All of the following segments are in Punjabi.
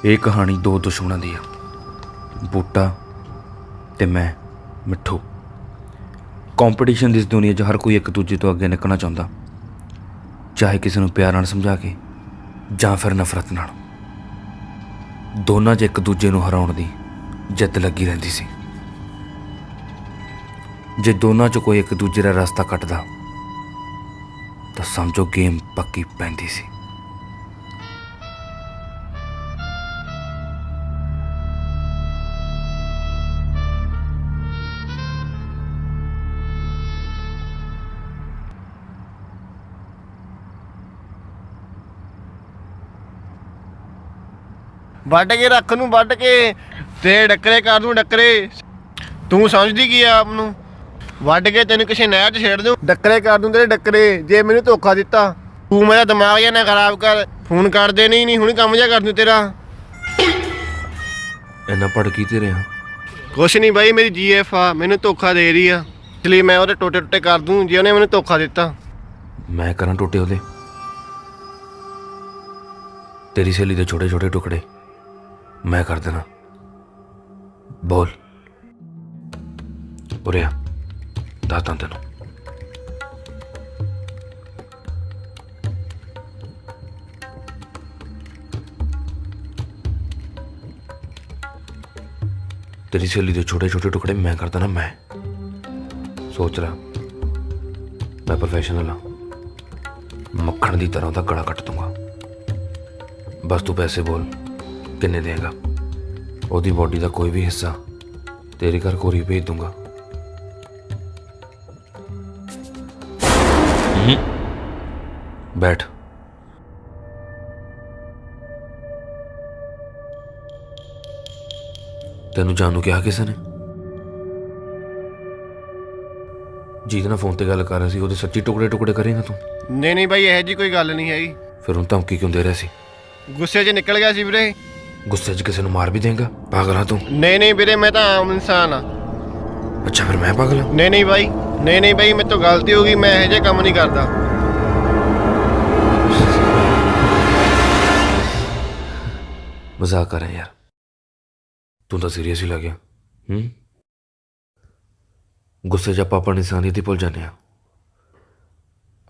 ਇਹ ਕਹਾਣੀ ਦੋ ਦੁਸ਼ਮਣਾਂ ਦੀ ਆ, ਬੂਟਾ ਤੇ ਮੈਂ ਮਿੱਠੂ। ਕੰਪੀਟੀਸ਼ਨ ਦੀ ਇਸ ਦੁਨੀਆ 'ਚ ਹਰ ਕੋਈ ਇੱਕ ਦੂਜੇ ਤੋਂ ਅੱਗੇ ਨਿਕਲਣਾ ਚਾਹੁੰਦਾ, ਚਾਹੇ ਕਿਸੇ ਨੂੰ ਪਿਆਰ ਨਾਲ ਸਮਝਾ ਕੇ ਜਾਂ ਫਿਰ ਨਫ਼ਰਤ ਨਾਲ। ਦੋਨਾਂ 'ਚ ਇੱਕ ਦੂਜੇ ਨੂੰ ਹਰਾਉਣ ਦੀ ਜਿੱਦ ਲੱਗੀ ਰਹਿੰਦੀ ਸੀ। ਜੇ ਦੋਨਾਂ 'ਚ ਕੋਈ ਇੱਕ ਦੂਜੇ ਦਾ ਰਸਤਾ ਕੱਟਦਾ ਤਾਂ ਸਮਝੋ ਗੇਮ ਪੱਕੀ ਪੈਂਦੀ ਸੀ। ਵੱਢ ਕੇ ਰੱਖ ਨੂੰ, ਵੱਢ ਕੇ ਤੇ ਡੱਕਰੇ ਕਰ ਦੂੰ ਡੱਕਰੇ। ਤੂੰ ਸਮਝਦੀ ਕੀ ਆ ਆਪ ਨੂੰ? ਵੱਢ ਕੇ ਤੈਨੂੰ ਕਿਸੇ ਨਹਿਰ 'ਚ ਛੇੜ ਦੂੰ, ਡੱਕਰੇ ਕਰ ਦੂੰ ਤੇਰੇ ਡੱਕਰੇ। ਜੇ ਮੈਨੂੰ ਧੋਖਾ ਦਿੱਤਾ, ਤੂੰ ਮੇਰਾ ਦਿਮਾਗ ਜਿਹਾ ਨਾ ਖਰਾਬ ਕਰ। ਫੋਨ ਕਰਦੇ ਨਹੀਂ ਹੁਣ ਕੰਮ ਜਿਹਾ ਕਰ ਦੂੰ ਤੇਰਾ। ਇੰਨਾ ਭੜਕੀ ਤੇ ਰਿਹਾ। ਕੁਛ ਨਹੀਂ ਬਾਈ, ਮੇਰੀ GF ਆ, ਮੈਨੂੰ ਧੋਖਾ ਦੇ ਰਹੀ ਆ, ਇਸ ਲਈ ਮੈਂ ਉਹਦੇ ਟੋਟੇ ਟੋਟੇ ਕਰ ਦੂੰ ਜੇ ਉਹਨੇ ਮੈਨੂੰ ਧੋਖਾ ਦਿੱਤਾ। ਮੈਂ ਕਰਾਂ ਟੋਟੇ ਉਹਦੇ? ਤੇਰੀ ਸਹੇਲੀ ਦੇ ਛੋਟੇ ਛੋਟੇ ਟੁਕੜੇ ਮੈਂ ਕਰ ਦੇਣਾ। ਬੋਲ ਉਰੇ ਆ, ਦੱਸਦਾ ਤੈਨੂੰ। ਤੇਰੀ ਸਹੇਲੀ ਦੇ ਛੋਟੇ ਛੋਟੇ ਟੁਕੜੇ ਮੈਂ ਕਰ ਦੇਣਾ। ਮੈਂ ਸੋਚ ਰਿਹਾ ਮੈਂ ਪ੍ਰੋਫੈਸ਼ਨਲ ਹਾਂ, ਮੱਖਣ ਦੀ ਤਰ੍ਹਾਂ ਉਹਦਾ ਗਲਾ ਕੱਟ ਦੂੰਗਾ। ਬਸ ਤੂੰ ਪੈਸੇ ਬੋਲ, ਕਿੰਨੇ ਦੇਗਾ? ਉਹਦੀ ਬੋਡੀ ਦਾ ਕੋਈ ਵੀ ਹਿੱਸਾ ਤੇਰੇ ਘਰ ਕੋਰੀ ਭੇਜ ਦੂੰਗਾ। बैठ। तेनू जानू कहा किसी ने? ਜਿਹਦੇ ਨਾਲ ਫੋਨ ਤੇ ਗੱਲ ਕਰ ਰਿਹਾ ਸੀ ਉਹਦੇ ਸੱਚੀ ਟੁਕੜੇ ਟੁਕੜੇ ਕਰੇਗਾ ਤੂੰ? ਨਹੀਂ ਬਾਈ, ਇਹੋ ਜੀ ਕੋਈ ਗੱਲ ਨਹੀਂ ਹੈਗੀ। ਫਿਰ ਉਹ ਧਮਕੀ ਕਿਉਂ ਦੇ ਰਿਹਾ ਸੀ? ਗੁੱਸੇ 'ਚ ਨਿਕਲ ਗਿਆ ਸੀ ਵੀਰੇ। ਗੁੱਸੇ 'ਚ ਕਿਸੇ ਨੂੰ ਮਾਰ ਵੀ ਦੇਂਗਾ? ਪਾਗਲ ਆ ਤੂੰ? ਨਹੀਂ ਵੀਰੇ, ਮੈਂ ਤਾਂ ਆਮ ਇਨਸਾਨ ਆ। ਅੱਛਾ ਫਿਰ ਮੈਂ ਪਾਗਲ ਹਾਂ? ਨਹੀਂ ਬਾਈ, ਨਹੀਂ ਬਾਈ, ਮੇਰੇ ਤੋਂ ਗਲਤੀ ਹੋ ਗਈ, ਮੈਂ ਇਹੋ ਜਿਹੇ ਕੰਮ ਨਹੀਂ ਕਰਦਾ। ਮਜ਼ਾਕ ਕਰ ਰਿਹਾ ਯਾਰ, ਤੂੰ ਤਾਂ ਸੀਰੀਅਸ ਹੀ ਲੱਗ ਗਿਆ। ਗੁੱਸੇ 'ਚ ਆਪਾਂ ਆਪਣੀ ਇਨਸਾਨੀਅਤ ਹੀ ਭੁੱਲ ਜਾਂਦੇ ਹਾਂ।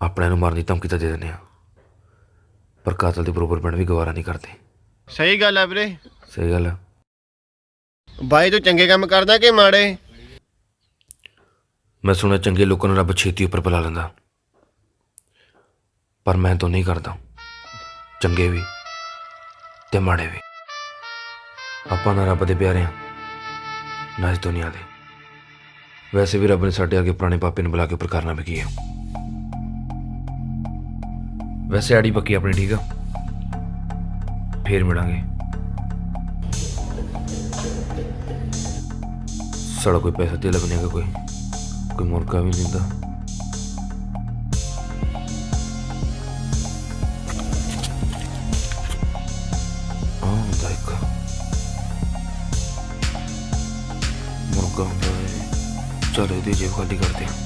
ਆਪਣੇ ਨੂੰ ਮਾਰਨ ਦੀ ਧਮਕੀ ਤਾਂ ਦੇ ਦਿੰਦੇ ਹਾਂ, ਪਰ ਕਾਤਲ ਦੇ ਬਰੋਬਰ ਪੈਣ ਵੀ ਗਵਾਰਾ ਨਹੀਂ ਕਰਦੇ। ਸਹੀ ਗੱਲ ਆ ਵੀਰੇ। ਸਹੀ ਗੱਲ ਆ ਬਾਈ, ਤੂੰ ਚੰਗੇ ਕੰਮ ਕਰਦਾ ਕਿ ਮਾੜੇ? ਮੈਂ ਸੁਣਿਆ ਚੰਗੇ ਲੋਕਾਂ ਨੂੰ ਰੱਬ ਛੇਤੀ ਉੱਪਰ ਬੁਲਾ ਲੈਂਦਾ, ਪਰ ਮੈਂ ਤਾਂ ਨਹੀਂ ਕਰਦਾ। ਚੰਗੇ ਵੀ ਤੇ ਮਾੜੇ ਵੀ ਆਪਾਂ ਨਾ ਰੱਬ ਦੇ ਪਿਆਰੇ ਹਾਂ, ਨਾ ਇਸ ਦੁਨੀਆ ਦੇ। ਵੈਸੇ ਵੀ ਰੱਬ ਨੇ ਸਾਡੇ ਅੱਗੇ ਪੁਰਾਣੇ ਪਾਪੇ ਨੂੰ ਬੁਲਾ ਕੇ ਉੱਪਰ ਕਰਨਾ ਵੀ ਕੀ ਹੈ। ਵੈਸੇ ਆੜੀ ਪੱਕੀ ਆਪਣੀ, ਠੀਕ ਆ? ਫੇਰ ਮਿਲਾਂਗੇ। ਸਾਡਾ ਕੋਈ ਪੈਸਾ ਤੇ ਲੱਗਣੇ का कोई मुर्गा भी नहीं था। मुर्गा होंगे, चल ये जेब खाली करते हैं।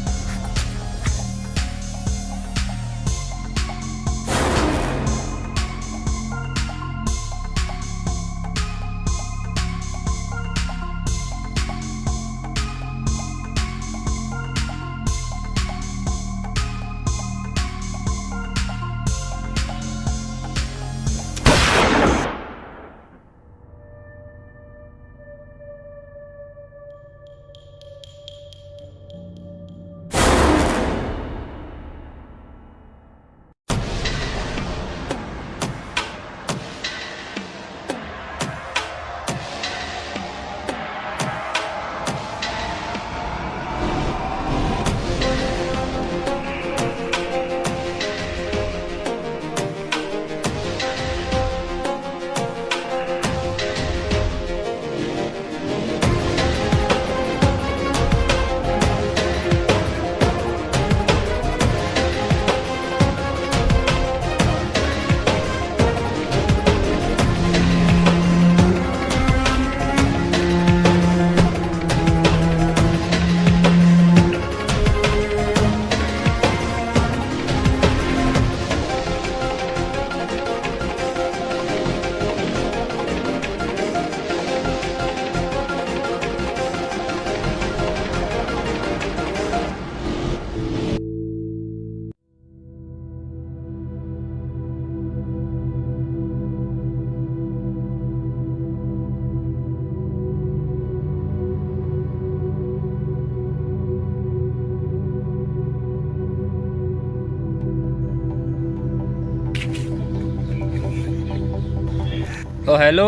ਓ ਹੈਲੋ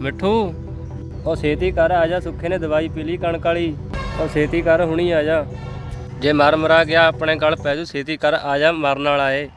ਮਿੱਠੂ, ਉਹ ਛੇਤੀ ਕਰ ਆ ਜਾ। ਸੁੱਖੇ ਨੇ ਦਵਾਈ ਪੀ ਲਈ ਕਣਕ ਵਾਲੀ। ਉਹ ਛੇਤੀ ਕਰ, ਹੁਣੀ ਆ ਜਾ। ਜੇ ਮਰ ਮਰਾ ਗਿਆ ਆਪਣੇ ਗਲ ਪੈ ਜੂ। ਛੇਤੀ ਕਰ ਆ ਜਾ, ਮਰਨ ਵਾਲਾ ਏ।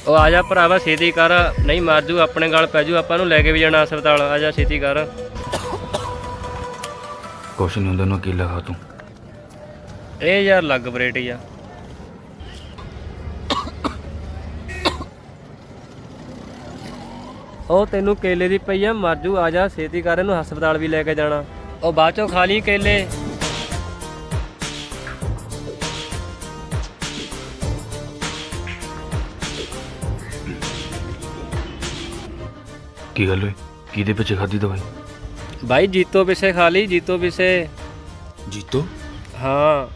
ਉਹ ਆ ਜਾ ਭਰਾਵਾ, ਛੇਤੀ ਕਰ, ਨਹੀਂ ਮਰ ਜੂ ਆਪਣੇ ਗਲ ਪੈ ਜੂ। ਆਪਾਂ ਨੂੰ ਲੈ ਕੇ ਵੀ ਜਾਣਾ ਹਸਪਤਾਲ। ਆ ਜਾ ਛੇਤੀ ਕਰ। ਕੁਛ ਨਹੀਂ ਹੁੰਦਾ, ਉਹਨੂੰ ਕੀ ਲਗਾ ਤੂੰ। ਇਹ ਯਾਰ ਲੱਗ ਬਰੇਟੀ ਆ। ਉਹ ਤੈਨੂੰ ਕੇਲੇ ਦੀ ਪਈ ਆ, ਮਰ ਜੂ। ਆ ਜਾ ਛੇਤੀ ਕਰ, ਇਹਨੂੰ ਹਸਪਤਾਲ ਵੀ ਲੈ ਕੇ ਜਾਣਾ। ਉਹ ਬਾਅਦ ਚੋਂ ਖਾ ਲਈ ਕੇਲੇ। ਕੀ ਗੱਲ ਹੋਈ? ਕਿਹਦੇ ਪਿੱਛੇ ਖਾਧੀ ਦਵਾਈ? ਭਾਈ ਜੀਤੋ ਪਿੱਛੇ ਖਾ ਲਈ, ਜੀਤੋ ਪਿੱਛੇ। ਜੀਤੋ? ਹਾਂ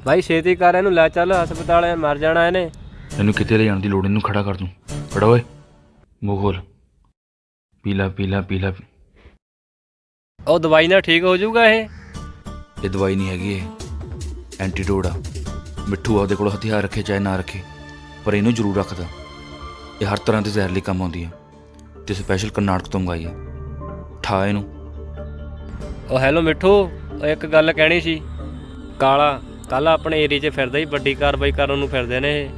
ਭਾਈ ਛੇਤੀ ਕਰ, ਇਹਨੂੰ ਲੈ ਚੱਲ ਹਸਪਤਾਲ, ਮਰ ਜਾਣਾ ਇਹਨੇ। ਇਹਨੂੰ ਕਿਤੇ ਲੈ ਜਾਣ ਦੀ ਲੋੜ, ਇਹਨੂੰ ਖੜਾ ਕਰ ਦੂੰ। ਖੜਾ ਓਏ, ਮੂੰਹ ਖੋਲ, ਪੀਲਾ ਪੀਲਾ ਪੀਲਾ। ਉਹ ਦਵਾਈ ਨਾਲ ਠੀਕ ਹੋ ਜਾਊਗਾ ਇਹ? ਇਹ ਦਵਾਈ ਨਹੀਂ ਹੈਗੀ, ਇਹ ਐਂਟੀਡੋਟ ਆ। ਮਿੱਠੂ ਆਪਦੇ ਕੋਲ ਹਥਿਆਰ ਰੱਖੇ ਚਾਹੇ ਨਾ ਰੱਖੇ, ਪਰ ਇਹਨੂੰ ਜ਼ਰੂਰ ਰੱਖਦਾ। ਇਹ ਹਰ ਤਰ੍ਹਾਂ ਦੇ ਜ਼ਹਿਰ ਲਈ ਕੰਮ ਆਉਂਦੀ ਹੈ ਤੇ ਸਪੈਸ਼ਲ ਕਰਨਾਟਕ ਤੋਂ ਮੰਗਾਈ ਹੈ। ਠਾ ਇਹਨੂੰ। ਉਹ ਹੈਲੋ ਮਿੱਠੂ, ਉਹ ਇੱਕ ਗੱਲ ਕਹਿਣੀ ਸੀ। ਕਾਲਾ ਕੱਲ ਆਪਣੇ ਏਰੀਏ 'ਚ ਫਿਰਦਾ ਹੀ, ਵੱਡੀ ਕਾਰਵਾਈ ਕਰਨ ਨੂੰ ਫਿਰਦੇ ਨੇ ਇਹ।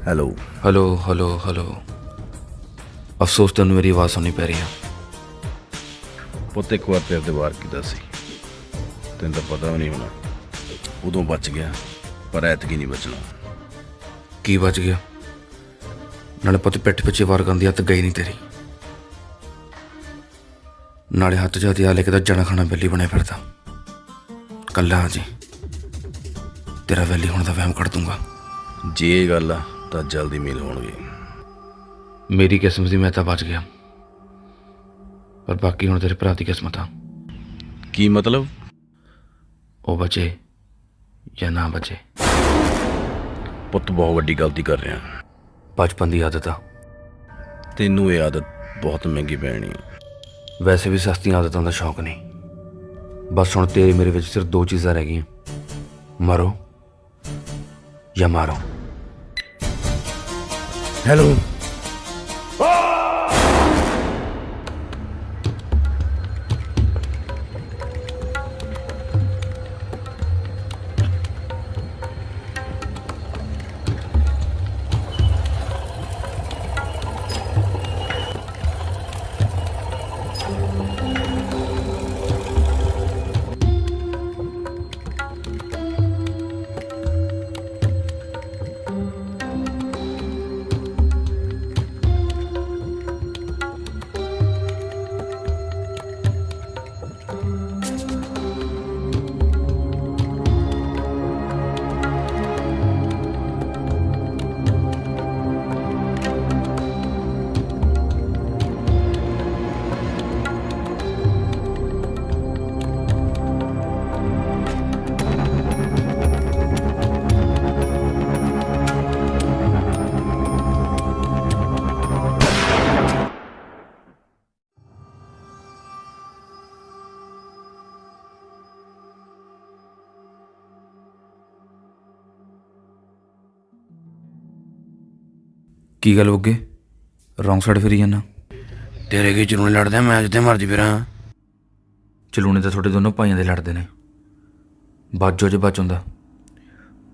Hello hello hello hello. ਅਫਸੋਸ ਤੈਨੂੰ ਮੇਰੀ ਆਵਾਜ਼ ਸੁਣਨੀ ਪੈ ਰਹੀ ਆ। ਪੁੱਤ ਇੱਕ ਵਾਰ ਤੇਰੇ ਤੇ ਵਾਰ ਕੀਤਾ ਸੀ, ਤੈਨੂੰ ਤਾਂ ਪਤਾ ਵੀ ਨਹੀਂ ਹੋਣਾ। ਉਦੋਂ ਬਚ ਗਿਆ, ਪਰ ਐਤਕੀ ਨਹੀਂ ਬਚਣਾ। ਕੀ ਬਚ ਗਿਆ? ਨਾਲੇ ਪੁੱਤ ਪਿੱਠ ਪਿੱਛੇ ਵਾਰ ਕਰਨ ਦੀ ਹੱਥ ਗਈ ਨਹੀਂ ਤੇਰੀ। ਨਾਲੇ ਹੱਥ 'ਚ ਹਥਿਆਰ ਲੈ ਕੇ ਤਾਂ ਜਣਾ ਖਾਣਾ ਵੈਲੀ ਬਣਿਆ ਫਿਰਦਾ। ਕੱਲਾ ਜੀ ਤੇਰਾ ਵੈਲੀ ਹੋਣ ਦਾ ਵਹਿਮ ਕੱਢ ਦੂੰਗਾ। ਜੇ ਇਹ ਗੱਲ ਆ ਤਾਂ ਜਲਦੀ ਮੇਲ ਹੋਣਗੇ। ਮੇਰੀ ਕਿਸਮਤ ਸੀ, ਮੈਂ ਤਾਂ ਬਚ ਗਿਆ, ਪਰ ਬਾਕੀ ਹੁਣ ਤੇਰੇ ਭਰਾ ਦੀ ਕਿਸਮਤ ਆ। ਕੀ ਮਤਲਬ? ਉਹ ਬਚੇ ਜਾਂ ਨਾ ਬਚੇ। ਪੁੱਤ ਬਹੁਤ ਵੱਡੀ ਗਲਤੀ ਕਰ ਰਿਹਾ। ਬਚਪਨ ਦੀ ਆਦਤ ਆ। ਤੈਨੂੰ ਇਹ ਆਦਤ ਬਹੁਤ ਮਹਿੰਗੀ ਪੈਣੀ ਹੈ। ਵੈਸੇ ਵੀ ਸਸਤੀਆਂ ਆਦਤਾਂ ਦਾ ਸ਼ੌਕ ਨਹੀਂ। ਬਸ ਹੁਣ ਤੇਰੇ ਮੇਰੇ ਵਿੱਚ ਸਿਰਫ ਦੋ ਚੀਜ਼ਾਂ ਰਹਿ ਗਈਆਂ, ਮਰੋ ਜਾਂ ਮਾਰੋ। ਹੈਲੋ ਕੀ ਗੱਲ ਬੱਗੇ ਰੌਂਗ ਸਾਈਡ ਫਿਰੀ ਜਾਂਦਾ? ਤੇਰੇ ਕੀ ਚਲੂਣੇ ਲੜਦੇ ਆ, ਮੈਂ ਜਿੱਥੇ ਮਰਜੀ ਫਿਰਾਂ। ਚਲੂਣੇ ਤਾਂ ਤੁਹਾਡੇ ਦੋਨੋਂ ਭਾਈਆਂ ਦੇ ਲੜਦੇ ਨੇ। ਬਾਜੋ ਜੇ ਬਚ ਹੁੰਦਾ,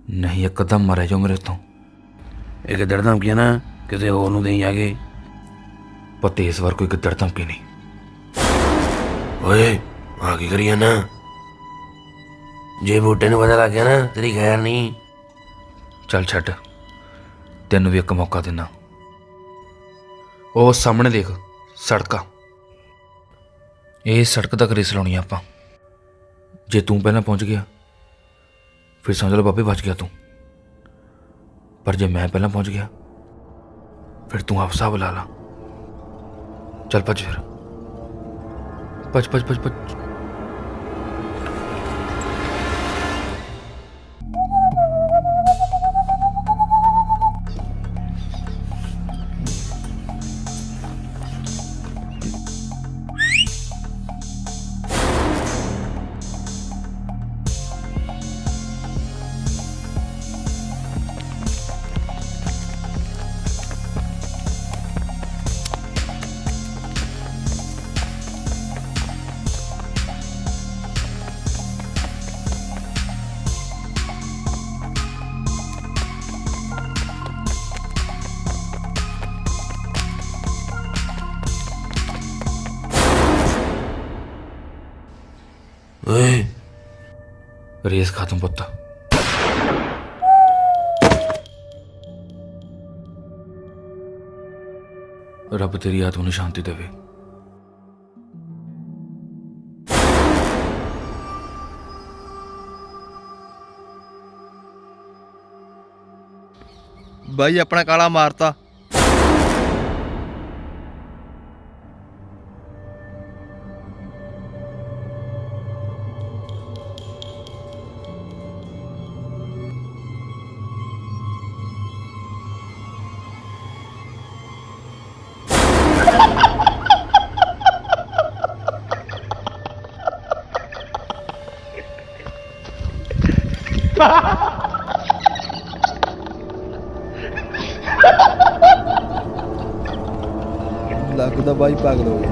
ਨਹੀਂ ਇੱਕ ਅੱਧਾ ਮਰਿਆ ਜਾਓ ਮੇਰੇ ਤੋਂ। ਇਹ ਗਿੱਦੜ ਧਮਕੀਆਂ ਨਾ ਕਿਸੇ ਹੋਰ ਨੂੰ ਦੇਈ ਜਾਗੇ। ਪਤਾ ਇਸ ਵਾਰ ਕੋਈ ਗਿੱਦੜ ਧਮਕੀ ਨਹੀਂ। ਓਏ ਆ ਕੀ ਕਰੀ ਜਾਨਾ? ਜੇ ਬੂਟੇ ਨੂੰ ਪਤਾ ਲੱਗ ਗਿਆ ਨਾ ਤੇਰੀ ਖੈਰ ਨਹੀਂ। ਚੱਲ ਛੱਡ, ਤੈਨੂੰ ਵੀ ਇੱਕ ਮੌਕਾ ਦਿੰਦਾ। ਉਹ ਸਾਹਮਣੇ ਦੇਖ, ਸੜਕ ਆ। ਇਹ ਸੜਕ ਤੱਕ ਰੇਸ ਲਾਉਣੀ ਆ ਆਪਾਂ। ਜੇ ਤੂੰ ਪਹਿਲਾਂ ਪਹੁੰਚ ਗਿਆ ਫਿਰ ਸਮਝ ਲਓ ਬਾਬੇ ਬਚ ਗਿਆ ਤੂੰ, ਪਰ ਜੇ ਮੈਂ ਪਹਿਲਾਂ ਪਹੁੰਚ ਗਿਆ ਫਿਰ ਤੂੰ ਆਪ ਹਿਸਾਬ ਲਾ ਲਾ। ਚੱਲ ਭੱਜ ਫਿਰ, ਭੱਜ ਭੱਜ ਭੱਜ ਭੱਜ। ਓਏ ਰੇਸ ਖਤਮ ਪੁੱਤ। ਰੱਬ ਤੇਰੀ ਆਤਮਾ ਨੂੰ ਸ਼ਾਂਤੀ ਦੇਵੇ। ਬਾਈ ਆਪਣਾ ਕਾਲਾ ਮਾਰਤਾ। ਲੱਗਦਾ ਬਾਈ ਪਾਗਲ ਹੋ ਗਿਆ।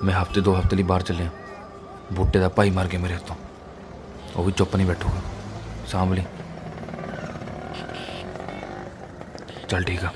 ਮੈਂ ਹਫ਼ਤੇ 2 ਹਫ਼ਤੇ ਲਈ ਬਾਹਰ ਚੱਲਿਆ। ਬੂਟੇ ਦਾ ਭਾਈ ਮਰ ਗਿਆ ਮੇਰੇ ਹੱਥੋਂ, ਉਹ ਵੀ ਚੁੱਪ ਨਹੀਂ ਬੈਠੂਗਾ। ਸਾਂਭ ਲਈ। ਚੱਲ ਠੀਕ ਆ।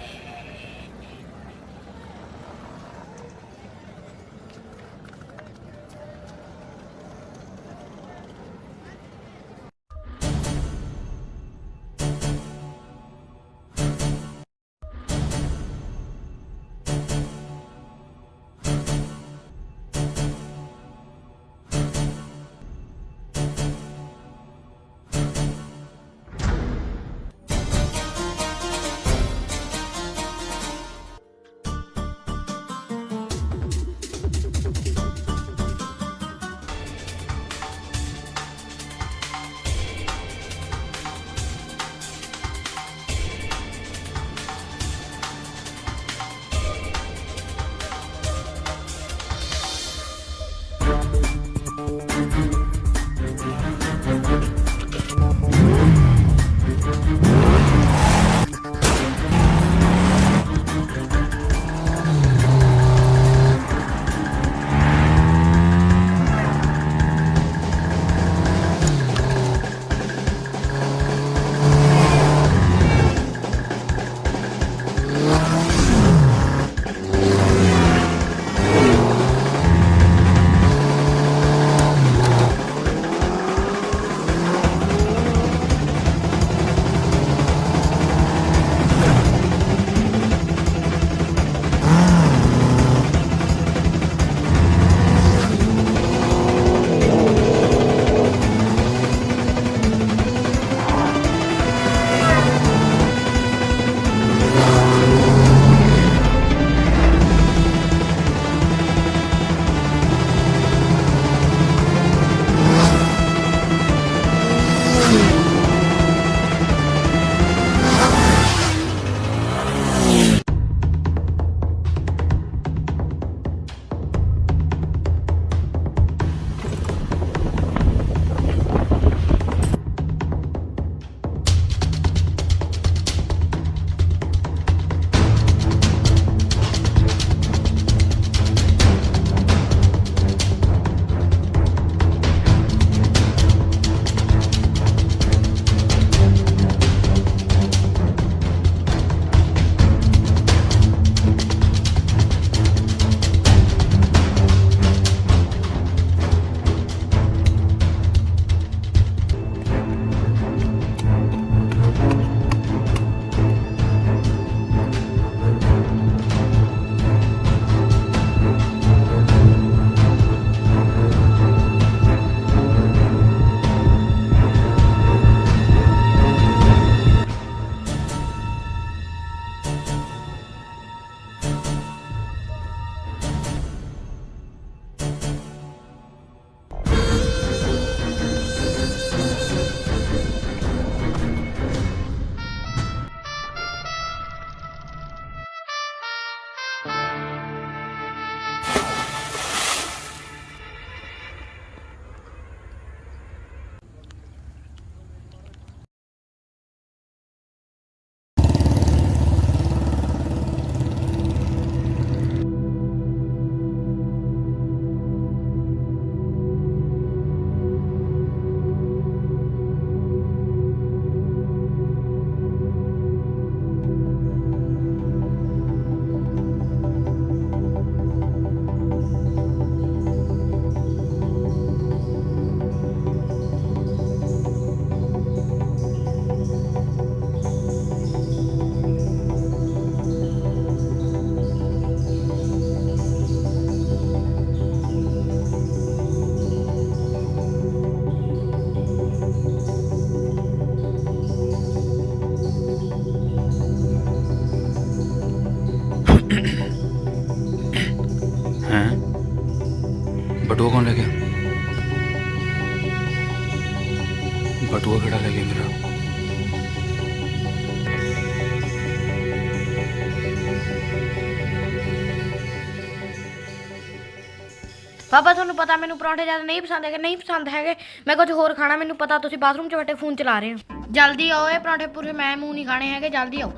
ਪਾਪਾ ਤੁਹਾਨੂੰ ਪਤਾ ਮੈਨੂੰ ਪਰੌਂਠੇ ਜ਼ਿਆਦਾ ਨਹੀਂ ਪਸੰਦ ਹੈਗੇ, ਨਹੀਂ ਪਸੰਦ ਹੈਗੇ। ਮੈਂ ਕੁਝ ਹੋਰ ਖਾਣਾ, ਮੈਨੂੰ ਪਤਾ ਤੁਸੀਂ ਬਾਥਰੂਮ 'ਚ ਬੈਠੇ ਫੋਨ ਚਲਾ ਰਹੇ ਹੋ। ਜਲਦੀ ਆਓ, ਇਹ ਪਰੌਂਠੇ ਪੂਰੇ ਮੈਂ ਮੂੰਹ ਨਹੀਂ ਖਾਣੇ ਹੈਗੇ, ਜਲਦੀ ਆਓ।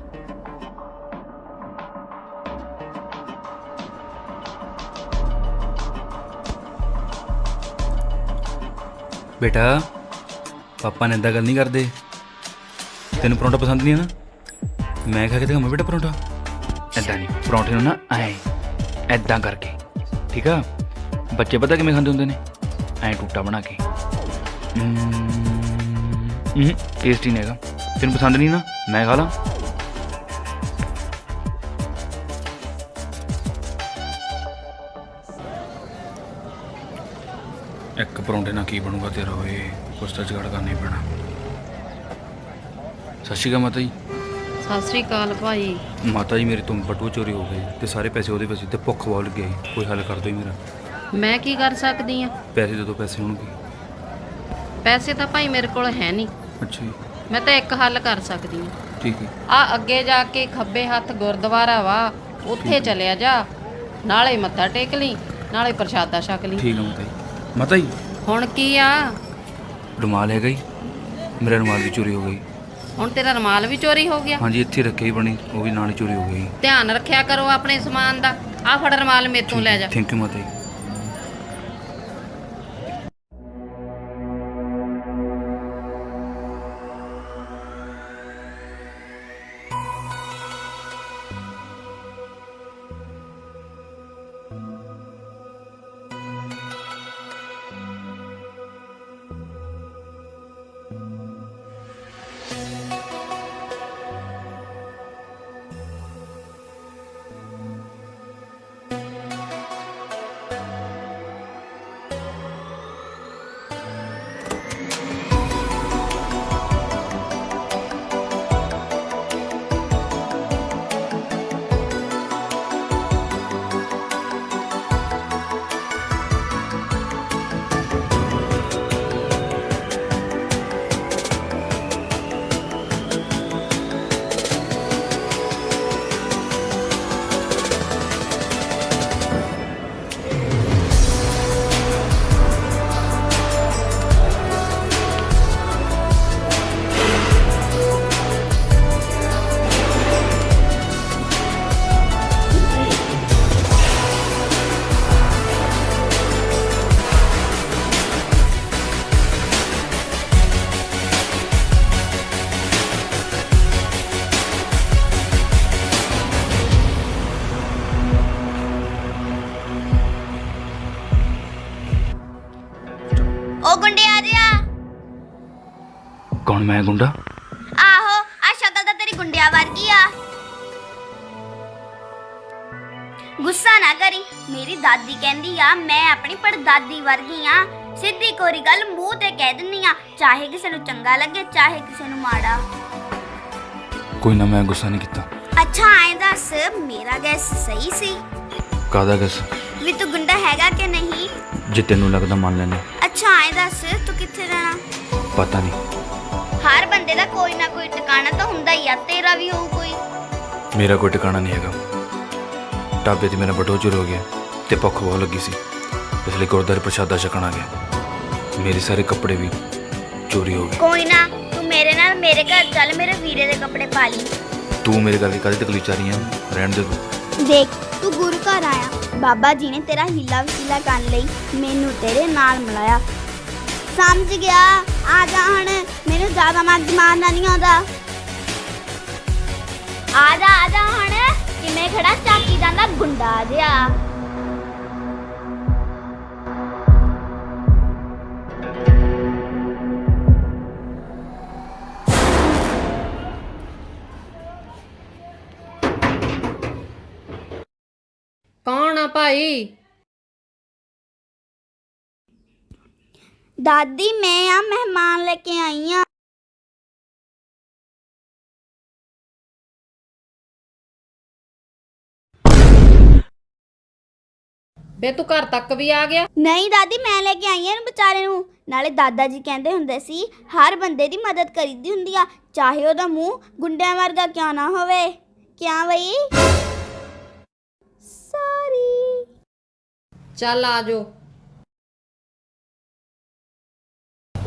ਬੇਟਾ ਪਾਪਾ ਨੇ ਇੱਦਾਂ ਗੱਲ ਨਹੀਂ ਕਰਦੇ। ਤੈਨੂੰ ਪਰੌਂਠਾ ਪਸੰਦ ਨਹੀਂ ਹੈ ਨਾ, ਮੈਂ ਖਾ ਕੇ ਦਿਖਾਵਾਂ ਬੇਟਾ ਪਰੌਂਠਾ। ਇੱਦਾਂ ਨਹੀਂ, ਪਰੌਂਠੇ ਨੂੰ ਨਾ ਐਂ ਇੱਦਾਂ ਕਰਕੇ, ਠੀਕ ਆ। ਬੱਚੇ ਪਤਾ ਕਿਵੇਂ ਖਾਂਦੇ ਹੁੰਦੇ ਨੇ, ਐਂ ਟੁੱਟਾ ਬਣਾ ਕੇ। ਟੇਸਟੀ ਨਹੀਂ ਹੈਗਾ। ਤੈਨੂੰ ਪਸੰਦ ਨਹੀਂ ਨਾ, ਮੈਂ ਖਾ ਲਾਂ। ਇੱਕ ਪਰੌਂਠੇ ਨਾਲ ਕੀ ਬਣੂਗਾ ਤੇਰਾ? ਓਏ ਕੁਛ ਤਾਂ ਜੁਗਾੜ ਕਰਨਾ ਹੀ ਪੈਣਾ। ਸਤਿ ਸ਼੍ਰੀ ਅਕਾਲ ਮਾਤਾ ਜੀ। ਸਤਿ ਸ੍ਰੀ ਅਕਾਲ ਭਾਈ। ਮਾਤਾ ਜੀ ਮੇਰੇ ਤੋਂ ਬਟੂਆ ਚੋਰੀ ਹੋ ਗਏ ਤੇ ਸਾਰੇ ਪੈਸੇ ਉਹਦੇ ਵਿੱਚ ਤੇ ਭੁੱਖ ਬਹੁਤ ਲੱਗੀ ਹੈ, ਕੋਈ ਹੱਲ ਕਰ ਦਿਓ ਜੀ ਮੇਰਾ। ਮੈਂ ਕੀ ਕਰ ਸਕਦੀ ਆ? ਪੈਸੇ ਦੇ ਦਿਓ, ਪੈਸੇ ਹੋਣਗੇ। ਪੈਸੇ ਤਾਂ ਭਾਈ ਮੇਰੇ ਕੋਲ ਹੈ ਨਹੀਂ। ਅੱਛਾ ਜੀ, ਮੈਂ ਤਾਂ ਇੱਕ ਹੱਲ ਕਰ ਸਕਦੀ ਆ। ਠੀਕ ਹੈ। ਆ ਅੱਗੇ ਜਾ ਕੇ ਖੱਬੇ ਹੱਥ ਗੁਰਦੁਆਰਾ ਵਾ, ਉੱਥੇ ਚਲਿਆ ਜਾ, ਨਾਲੇ ਮੱਥਾ ਟੇਕ ਲਈ, ਨਾਲੇ ਪ੍ਰਸ਼ਾਦਾ ਛਕ ਲਈ। ਠੀਕ ਹੈ ਮਾਤਾ ਜੀ। ਮਾਤਾ ਜੀ ਹੁਣ ਕੀ ਆ? ਰੁਮਾਲ ਹੈਗਾ ਜੀ, ਮੇਰਾ ਰੁਮਾਲ ਵੀ ਚੋਰੀ ਹੋ ਗਈ। ਹੁਣ ਤੇਰਾ ਰੁਮਾਲ ਵੀ ਚੋਰੀ ਹੋ ਗਿਆ? ਹਾਂਜੀ, ਇੱਥੇ ਰੱਖਿਆ ਹੀ ਬਣੀ, ਉਹ ਵੀ ਨਾਲ ਹੀ ਚੋਰੀ ਹੋ ਗਈ। ਧਿਆਨ ਰੱਖਿਆ ਕਰੋ ਆਪਣੇ ਸਮਾਨ ਦਾ। ਆ ਫੜ ਰੁਮਾਲ ਮੇਰੇ ਤੋਂ ਲੈ ਜਾ। ਥੈਂਕ ਯੂ ਮਾਤਾ ਜੀ। ਉਹ ਗੁੰਡੇ ਆ ਜਿਆ। ਕੌਣ? ਮੈਂ ਗੁੰਡਾ? ਆਹੋ, ਆ ਸ਼ਕਲ ਤਾਂ ਤੇਰੀ ਗੁੰਡਿਆਂ ਵਰਗੀ ਆ। ਗੁੱਸਾ ਨਾ ਕਰੀ, ਮੇਰੀ ਦਾਦੀ ਕਹਿੰਦੀ ਆ ਮੈਂ ਆਪਣੀ ਪੜਦਾਦੀ ਵਰਗੀ ਆ। ਸਿੱਧੀ ਕੋਰੀ ਗੱਲ ਮੂੰਹ ਤੇ ਕਹਿ ਦਿੰਨੀ ਆ, ਚਾਹੇ ਕਿਸੇ ਨੂੰ ਚੰਗਾ ਲੱਗੇ ਚਾਹੇ ਕਿਸੇ ਨੂੰ ਮਾੜਾ। ਕੋਈ ਨਾ, ਮੈਂ ਗੁੱਸਾ ਨਹੀਂ ਕੀਤਾ। ਅੱਛਾ ਐਂ ਦੱਸ, ਮੇਰਾ ਗੈਸ ਸਹੀ ਸੀ? ਕਾਹਦਾ ਗੈਸ? ਵੀ ਤੂੰ ਗੁੰਡਾ ਹੈਗਾ ਕਿ ਨਹੀਂ? ਜੇ ਤੈਨੂੰ ਲੱਗਦਾ ਮੰਨ ਲੈਨੇ। ਅੱਛਾ ਐਂ ਦੱਸ, ਤੂੰ ਕਿੱਥੇ ਰਹਿਣਾ? ਪਤਾ ਨਹੀਂ। ਹਰ ਬੰਦੇ ਦਾ ਕੋਈ ਨਾ ਕੋਈ ਟਿਕਾਣਾ ਤਾਂ ਹੁੰਦਾ ਹੀ ਆ, ਤੇਰਾ ਵੀ ਹੋਊ ਕੋਈ। ਮੇਰਾ ਕੋਈ ਟਿਕਾਣਾ ਨਹੀਂ ਹੈਗਾ। ਢਾਬੇ ਤੇ ਮੇਰਾ ਬਟੂਆ ਚੋਰੀ ਹੋ ਗਿਆ ਤੇ ਭੁੱਖ ਬਹੁਤ ਲੱਗੀ ਸੀ, ਇਸ ਲਈ ਗੁਰਦੁਆਰੇ ਪ੍ਰਸ਼ਾਦਾ ਛਕਣ ਆ ਗਿਆ। ਮੇਰੇ ਸਾਰੇ ਕੱਪੜੇ ਵੀ ਚੋਰੀ ਹੋ ਗਏ। ਕੋਈ ਨਾ, ਤੂੰ ਮੇਰੇ ਨਾਲ ਮੇਰੇ ਘਰ ਚੱਲ, ਮੇਰੇ ਵੀਰੇ ਦੇ ਕੱਪੜੇ ਪਾ ਲਈ। ਤੂੰ ਮੇਰੇ ਕਰਕੇ ਕਾਹਦੀ ਤਕਲੀਫ ਆ ਰਹੀ ਆ? ਰਹਿਣ ਦੇ ਤੂੰ। ਦੇਖ, ਤੂੰ ਗੁਰੂ ਘਰ ਆਇਆ, ਬਾਬਾ ਜੀ ਨੇ ਤੇਰਾ ਹੀਲਾ ਵਸੀਲਾ ਕਰਨ ਲਈ ਮੈਨੂੰ ਤੇਰੇ ਨਾਲ ਮਿਲਾਇਆ। ਸਮਝ ਗਿਆ? ਆ ਜਾ ਹੁਣ, ਮੈਨੂੰ ਜ਼ਿਆਦਾ ਮੱਗ ਮਾਰਨਾ ਨਹੀਂ ਆਉਂਦਾ। ਆ ਜਾ ਹੁਣ, ਕਿਵੇਂ ਖੜਾ ਚਾਕੀ ਜਾਂਦਾ ਗੁੰਡਾ ਜਿਹਾ। ਕੌਣ ਆ ਭਾਈ? ਦਾਦੀ, ਮੈਂ ਆ ਮਹਿਮਾਨ ਲੈ ਕੇ ਆਈ ਆ। ਬੇ ਤੂੰ ਘਰ ਤੱਕ ਵੀ ਆ ਗਿਆ? ਨਹੀਂ ਦਾਦੀ, ਮੈਂ ਲੈ ਕੇ ਆਈ ਆ ਇਹਨੂੰ ਵਿਚਾਰੇ ਨੂੰ। ਨਾਲੇ ਦਾਦਾ ਜੀ ਕਹਿੰਦੇ ਹੁੰਦੇ ਸੀ ਹਰ ਬੰਦੇ ਦੀ ਮਦਦ ਕਰੀਦੀ ਹੁੰਦੀ ਆ, ਚਾਹੇ ਉਹਦਾ ਮੂੰਹ ਗੁੰਡਿਆਂ ਵਰਗਾ ਕਿਉਂ ਨਾ ਹੋਵੇ। ਕਿਆ ਬਈ? ਸੌਰੀ। ਚੱਲ ਆ ਜਾਓ,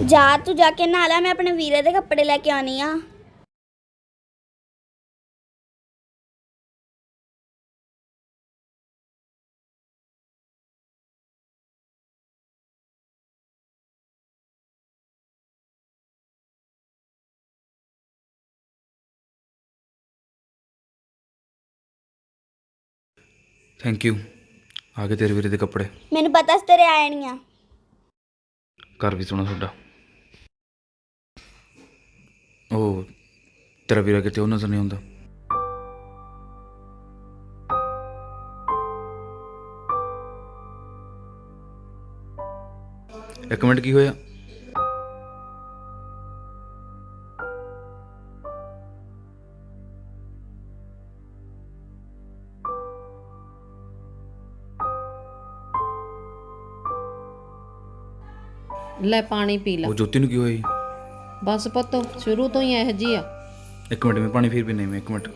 ਜਾ ਤੂੰ ਜਾ ਕੇ ਨਹਾ ਲੈ, ਮੈਂ ਆਪਣੇ ਵੀਰੇ ਦੇ ਕੱਪੜੇ ਲੈ ਕੇ ਆਉਣੀ ਆ। Thank you. ਆ ਗਏ ਤੇਰੇ ਵੀਰੇ ਦੇ ਕੱਪੜੇ। ਮੈਨੂੰ ਪਤਾ ਸੀ ਤੇਰੇ ਆਏ ਨਹੀਂ ਆ। ਘਰ ਵੀ ਸੋਹਣਾ ਤੁਹਾਡਾ। ਉਹ ਤੇਰਾ ਵੀਰਾ ਕਿਤੇ ਉਹ ਨਜ਼ਰ ਨਹੀਂ ਆਉਂਦਾ। ਇੱਕ ਮਿੰਟ, ਕੀ ਹੋਇਆ? ਲੈ ਪਾਣੀ ਪੀ ਲੈ। ਉਹ ਜੋਤੀ ਨੂੰ ਕੀ ਹੋਇਆ ਜੀ? ਬਸ ਪੁੱਤ ਸ਼ੁਰੂ ਤੋਂ ਹੀ ਇਹੋ ਜਿਹੀ ਆ। ਇੱਕ ਮਿੰਟ, ਮੈਂ ਪਾਣੀ ਫਿਰ ਵੀ ਨਹੀਂ, ਮੈਂ ਇੱਕ ਮਿੰਟ।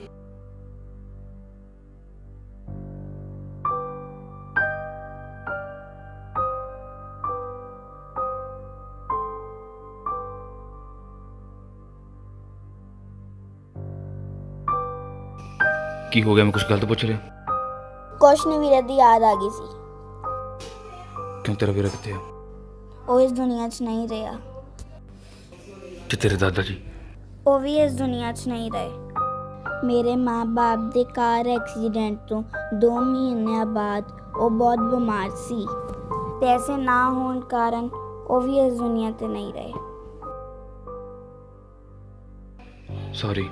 ਕੀ ਹੋ ਗਿਆ? ਮੈਂ ਕੁਝ ਗਲਤ ਪੁੱਛ ਰਿਹਾ? ਕੁਛ ਨਹੀਂ, ਵੀਰੇ ਦੀ ਯਾਦ ਆ ਗਈ ਸੀ। ਕਿਉਂ, ਤੇਰਾ ਵੀਰਾ ਕਿੱਥੇ ਆ? ਉਹ ਇਸ ਦੁਨੀਆ 'ਚ ਨਹੀਂ ਰਿਹਾ। ਤੇ ਤੇਰੇ ਦਾਦਾ ਜੀ? ਉਹ ਵੀ ਇਸ ਦੁਨੀਆ 'ਚ ਨਹੀਂ ਰਹੇ। ਮੇਰੇ ਮਾਂ-ਬਾਪ ਦੇ ਕਾਰ ਐਕਸੀਡੈਂਟ ਤੋਂ 2 ਮਹੀਨਿਆਂ ਬਾਅਦ ਉਹ ਬਹੁਤ ਬਿਮਾਰ ਸੀ। ਪੈਸੇ ਨਾ ਹੋਣ ਕਾਰਨ ਉਹ ਵੀ ਇਸ ਦੁਨੀਆ ਤੇ ਨਹੀਂ ਰਹੇ। ਸੌਰੀ।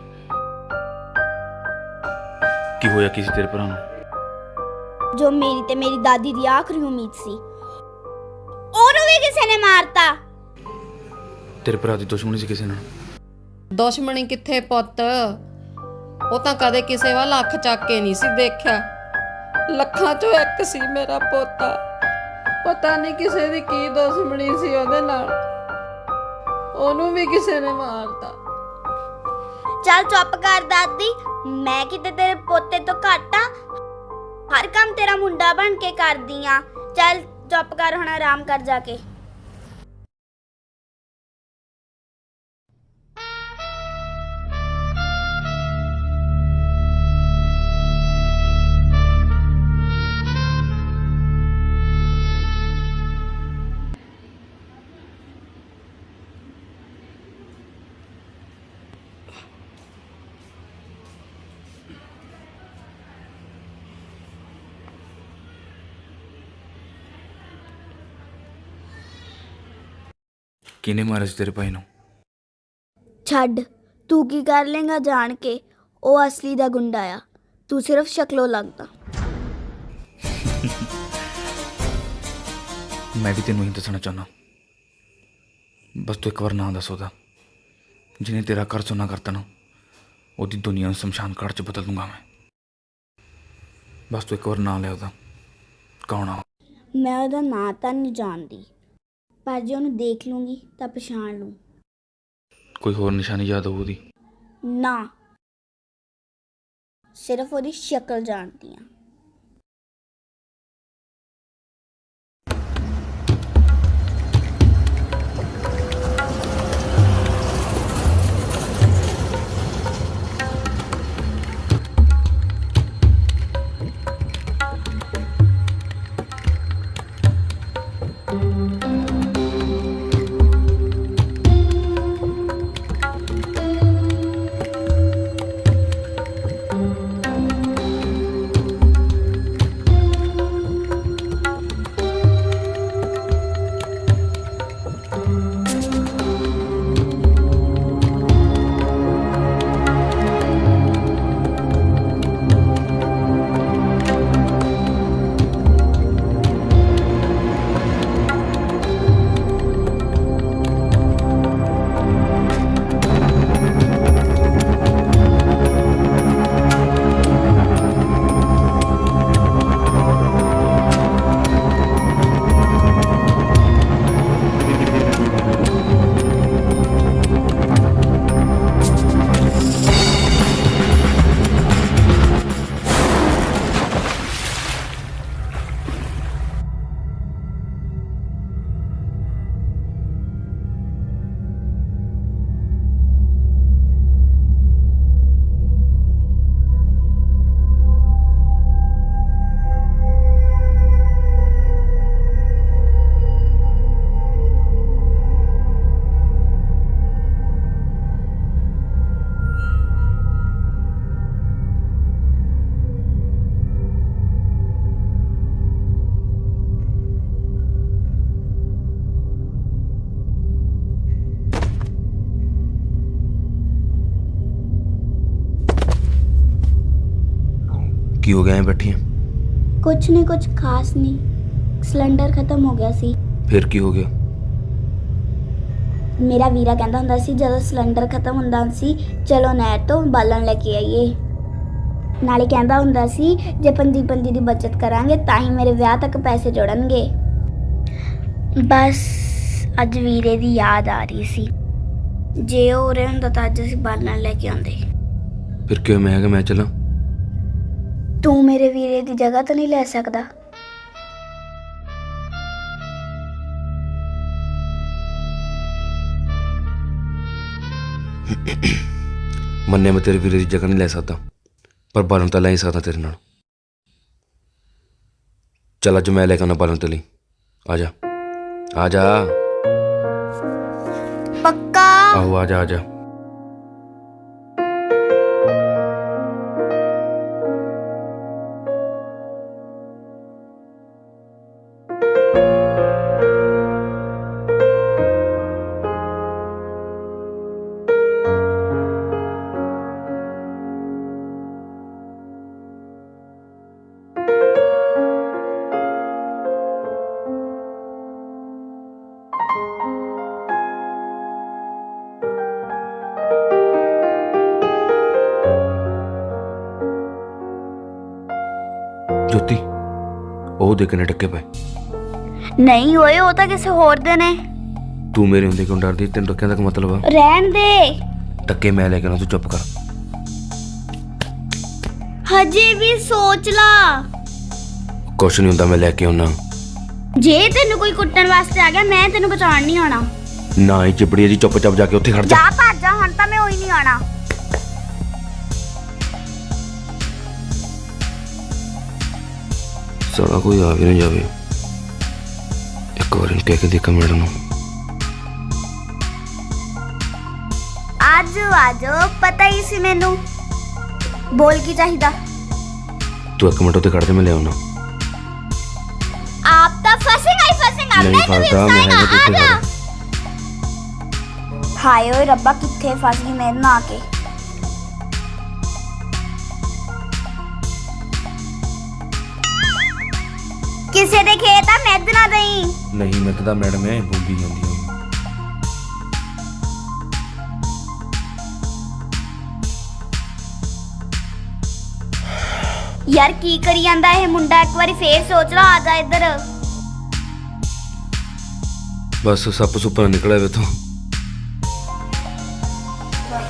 ਕੀ ਹੋਇਆ ਕਿਸੇ ਤੇਰੇ ਭਰਾ ਨੂੰ? ਜੋ ਮੇਰੀ ਤੇ ਮੇਰੀ ਦਾਦੀ ਦੀ ਆਖਰੀ ਉਮੀਦ ਸੀ, ਉਹਨੂੰ ਵੀ ਕਿਸੇ ਨੇ ਮਾਰਤਾ। ਤੇਰੇ ਭਰਾ ਦੀ ਦੁਸ਼ਮਣੀ ਸੀ ਕਿਸੇ ਨਾਲ? ਦੁਸ਼ਮਣੀ ਕਿੱਥੇ ਪੁੱਤ, ਉਹ ਤਾਂ ਕਦੇ ਕਿਸੇ ਵੱਲ ਅੱਖ ਚੱਕ ਕੇ ਨਹੀਂ ਸੀ ਦੇਖਿਆ। ਲੱਖਾਂ ਚੋਂ ਇੱਕ ਸੀ ਮੇਰਾ ਪੋਤਾ। ਪਤਾ ਨਹੀਂ ਕਿਸੇ ਦੀ ਕੀ ਦੁਸ਼ਮਣੀ ਸੀ ਉਹਦੇ ਨਾਲ, ਉਹਨੂੰ ਵੀ ਕਿਸੇ ਨੇ ਮਾਰਤਾ। ਚੱਲ ਚੁੱਪ ਕਰ ਦਾਦੀ, ਮੈਂ ਕਿਤੇ ਤੇਰੇ ਪੋਤੇ ਤੋਂ ਘੱਟ ਆ? ਹਰ ਕੰਮ ਤੇਰਾ ਮੁੰਡਾ ਬਣ ਕੇ ਕਰਦੀ ਆ। ਚੱਲ ਚੁੱਪ ਕਰ, ਹੁਣ ਆਰਾਮ ਕਰ ਜਾ ਕੇ। ਕਿਹਨੇ ਮਾਰਿਆ ਸੀ ਤੇਰੇ ਭਾਈ ਨੂੰ? ਛੱਡ, ਤੂੰ ਕੀ ਕਰ ਲੇਗਾ ਜਾਣ ਕੇ? ਉਹ ਅਸਲੀ ਦਾ ਗੁੰਡਾ ਆ, ਤੂੰ ਸਿਰਫ ਸ਼ਕਲੋਂ ਲੱਗਦਾ। ਮੈਂ ਵੀ ਤੈਨੂੰ ਹੀ ਦੱਸਣਾ ਚਾਹੁੰਦਾ, ਬਸ ਤੂੰ ਇੱਕ ਵਾਰ ਨਾਂ ਦੱਸ ਉਹਦਾ। ਜਿਹਨੇ ਤੇਰਾ ਘਰ ਸੁਣਾ ਕਰਤਾ ਨਾ, ਉਹਦੀ ਦੁਨੀਆ ਨੂੰ ਸ਼ਮਸ਼ਾਨ ਘਾਟ 'ਚ ਬਦਲ ਦੂੰਗਾ ਮੈਂ। ਬਸ ਤੂੰ ਇੱਕ ਵਾਰ ਨਾਂ ਲੈ ਉਹਦਾ। ਕੌਣ ਆ? ਮੈਂ ਉਹਦਾ ਨਾਂ ਤਾਂ ਨਹੀਂ ਜਾਣਦੀ, ਪਰ ਜੇ ਉਹਨੂੰ ਦੇਖ ਲੂੰਗੀ ਤਾਂ ਪਛਾਣ ਲੂੰ। ਕੋਈ ਹੋਰ ਨਿਸ਼ਾਨੀ ਯਾਦ ਹੋਊ ਉਹਦੀ? ਨਾ, ਸਿਰਫ ਉਹਦੀ ਸ਼ਕਲ ਜਾਣਦੀ ਆ। ਕੀ ਹੋ ਗਿਆ ਐ ਬੈਠੀ ਆਂ? ਕੁਛ ਨਹੀਂ, ਕੁਛ ਖਾਸ ਨਹੀਂ। ਸਿਲੰਡਰ ਖਤਮ ਹੋ ਗਿਆ ਸੀ। ਫਿਰ ਕੀ ਹੋ ਗਿਆ? ਮੇਰਾ ਵੀਰਾ ਕਹਿੰਦਾ ਹੁੰਦਾ ਸੀ ਜਦੋਂ ਸਿਲੰਡਰ ਖਤਮ ਹੁੰਦਾ ਸੀ ਚਲੋ ਨਹਿਰ ਤੋਂ ਬਾਲਣ ਲੈ ਕੇ ਆਈਏ। ਨਾਲੇ ਕਹਿੰਦਾ ਹੁੰਦਾ ਸੀ ਜੇ ਪੰਜੀ ਪੰਜੀ ਦੀ ਬਚਤ ਕਰਾਂਗੇ ਤਾਂ ਹੀ ਮੇਰੇ ਵਿਆਹ ਤੱਕ ਪੈਸੇ ਜੋੜਨਗੇ। ਬਸ ਅੱਜ ਵੀਰੇ ਦੀ ਯਾਦ ਆ ਰਹੀ ਸੀ। ਜੇ ਉਹ ਉਰੇ ਹੁੰਦਾ ਤਾਂ ਅੱਜ ਅਸੀਂ ਬਾਲਣ ਲੈ ਕੇ ਆਉਂਦੇ। ਫਿਰ ਕਿਉਂ ਮੈਂ ਕਿਹਾ ਮੈਂ ਚੱਲਾਂ? ਤੂੰ ਮੇਰੇ ਵੀਰੇ ਦੀ ਜਗ੍ਹਾ ਤਾਂ ਨਹੀਂ ਲੈ ਸਕਦਾ? ਮੰਨੇ ਮੈਂ ਤੇਰੇ ਵੀਰੇ ਦੀ ਜਗ੍ਹਾ ਨਹੀਂ ਲੈ ਸਕਦਾ, ਪਰ ਬਾਲਣ ਤਾਂ ਲੈ ਹੀ ਸਕਦਾ ਤੇਰੇ ਨਾਲ। ਚੱਲ ਅੱਜ ਮੈਂ ਲੈ ਕੇ ਆਉਣਾ ਬਾਲਣ ਤੇ ਲਈ। ਆ ਜਾ ਆ ਜਾ। ਪੱਕਾ? ਆਹੋ ਆ ਜਾ ਆ ਜਾ। ਜੋਤੀ, ਉਹ ਦੇ ਕਿੰਨੇ ਟੱਕੇ ਪਏ? ਨਹੀਂ ਓਏ, ਉਹ ਤਾਂ ਕਿਸੇ ਹੋਰ ਦੇ ਨੇ। ਤੂੰ ਮੇਰੇ ਹੁੰਦੇ ਕਿਉਂ ਡਰਦੀ? ਤੈਨੂੰ ਟੱਕਿਆਂ ਦਾ ਮਤਲਬ ਆ? ਰਹਿਣ ਦੇ। ਟੱਕੇ ਮੈਂ ਲੈ ਕੇ ਆਉਣਾ, ਤੂੰ ਚੁੱਪ ਕਰ। ਹਜੇ ਵੀ ਸੋਚ ਲਾ। ਕੁਛ ਨਹੀਂ ਹੁੰਦਾ, ਮੈਂ ਲੈ ਕੇ ਆਉਣਾ। ਜੇ ਤੈਨੂੰ ਕੋਈ ਕੁੱਟਣ ਵਾਸਤੇ ਆ ਗਿਆ ਮੈਂ ਤੈਨੂੰ ਬਚਾਉਣ ਨਹੀਂ ਆਉਣਾ। ਨਾ ਹੀ ਚਿਪੜੀ ਜੀ, ਚੁੱਪ ਚਾਪ ਜਾ ਕੇ ਉੱਥੇ ਖੜ ਜਾ। ਜਾ ਭੱਜ ਜਾ, ਹੁਣ ਤਾਂ ਮੈਂ ਹੋਈ ਨਹੀਂ ਆਉਣਾ। ਸਾਲਾ ਕੋਈ ਆ ਵੀ ਨਾ ਜਾਵੇ। ਇੱਕ ਵਾਰ ਕਹਿ ਕੇ ਦੇਖਾਂ ਮੈਡਮ ਨੂੰ। ਆਜੋ ਪਤਾ ਹੀ ਸੀ ਮੈਨੂੰ। ਬੋਲ ਕੀ ਚਾਹੀਦਾ? ਤੂੰ ਇੱਕ ਮਿੰਟ ਉੱਤੇ ਖੜ ਜਾ, ਮੈਂ ਲੈ ਆਉਣਾ। ਆਪ ਤਾਂ ਫਸੇਗਾ ਨਹੀਂ ਫਸਦਾ, ਮੈਂ ਹੈਗਾ ਤੂੰ ਉੱਤੇ ਖੜ। ਹਾਏ ਓਏ ਰੱਬਾ, ਕਿੱਥੇ ਫਸ ਗਈ ਮੇਰੇ ਨਾਲ ਆ ਕੇ। ਕਿਸੇ ਦੇ ਖੇਤ ਆ ਮੈਦ ਨਾ ਦਈ। ਨਹੀਂ ਮੈਂ ਤਾਂ ਮੈਡਮ ਐ ਬੋਲਦੀ ਜਾਂਦੀ ਆ। ਯਾਰ ਕੀ ਕਰੀ ਜਾਂਦਾ ਇਹ ਮੁੰਡਾ? ਇੱਕ ਵਾਰੀ ਫੇਰ ਸੋਚ ਲਾ। ਆ ਜਾ ਇੱਧਰ। ਬਸ ਸੱਪ ਸੁੱਪ ਨਾ ਨਿਕਲਿਆ ਵੇ ਤੋਂ।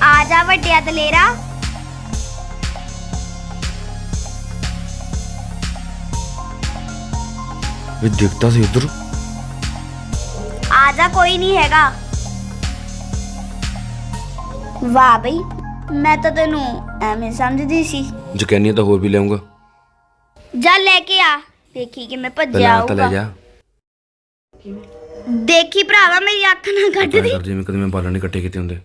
ਆ ਜਾ ਵੱਡਿਆ ਦਲੇਰਾ। ਵੀ ਦਿਖਦਾ ਸੀ ਉਧਰ। ਆ ਜਾ, ਕੋਈ ਨਹੀਂ ਹੈਗਾ। ਵਾਹ ਬਈ, ਮੈਂ ਤਾਂ ਤੈਨੂੰ ਐਵੇਂ ਸਮਝਦੀ ਸੀ। ਜਕੈਨੀਆਂ ਤਾਂ ਹੋਰ ਵੀ ਲਿਆਉਂਗਾ। ਜਾ ਲੈ ਕੇ ਆ, ਦੇਖੀ ਕਿ ਮੈਂ ਭੱਜਿਆ ਪਹਿਲਾਂ ਤਾਂ ਲੈ ਆਊਗਾ। ਜਾ। ਦੇਖੀ ਭਰਾਵਾ ਮੇਰੀ ਅੱਖ ਨਾ ਕੱਢ ਐਂ ਦੀ। ਕਰ ਜਿਵੇਂ ਕਦੇ ਮੈਂ ਬਾਲਣ ਨਹੀਂ ਇਕੱਠੇ ਕੀਤੇ ਹੁੰਦੇ।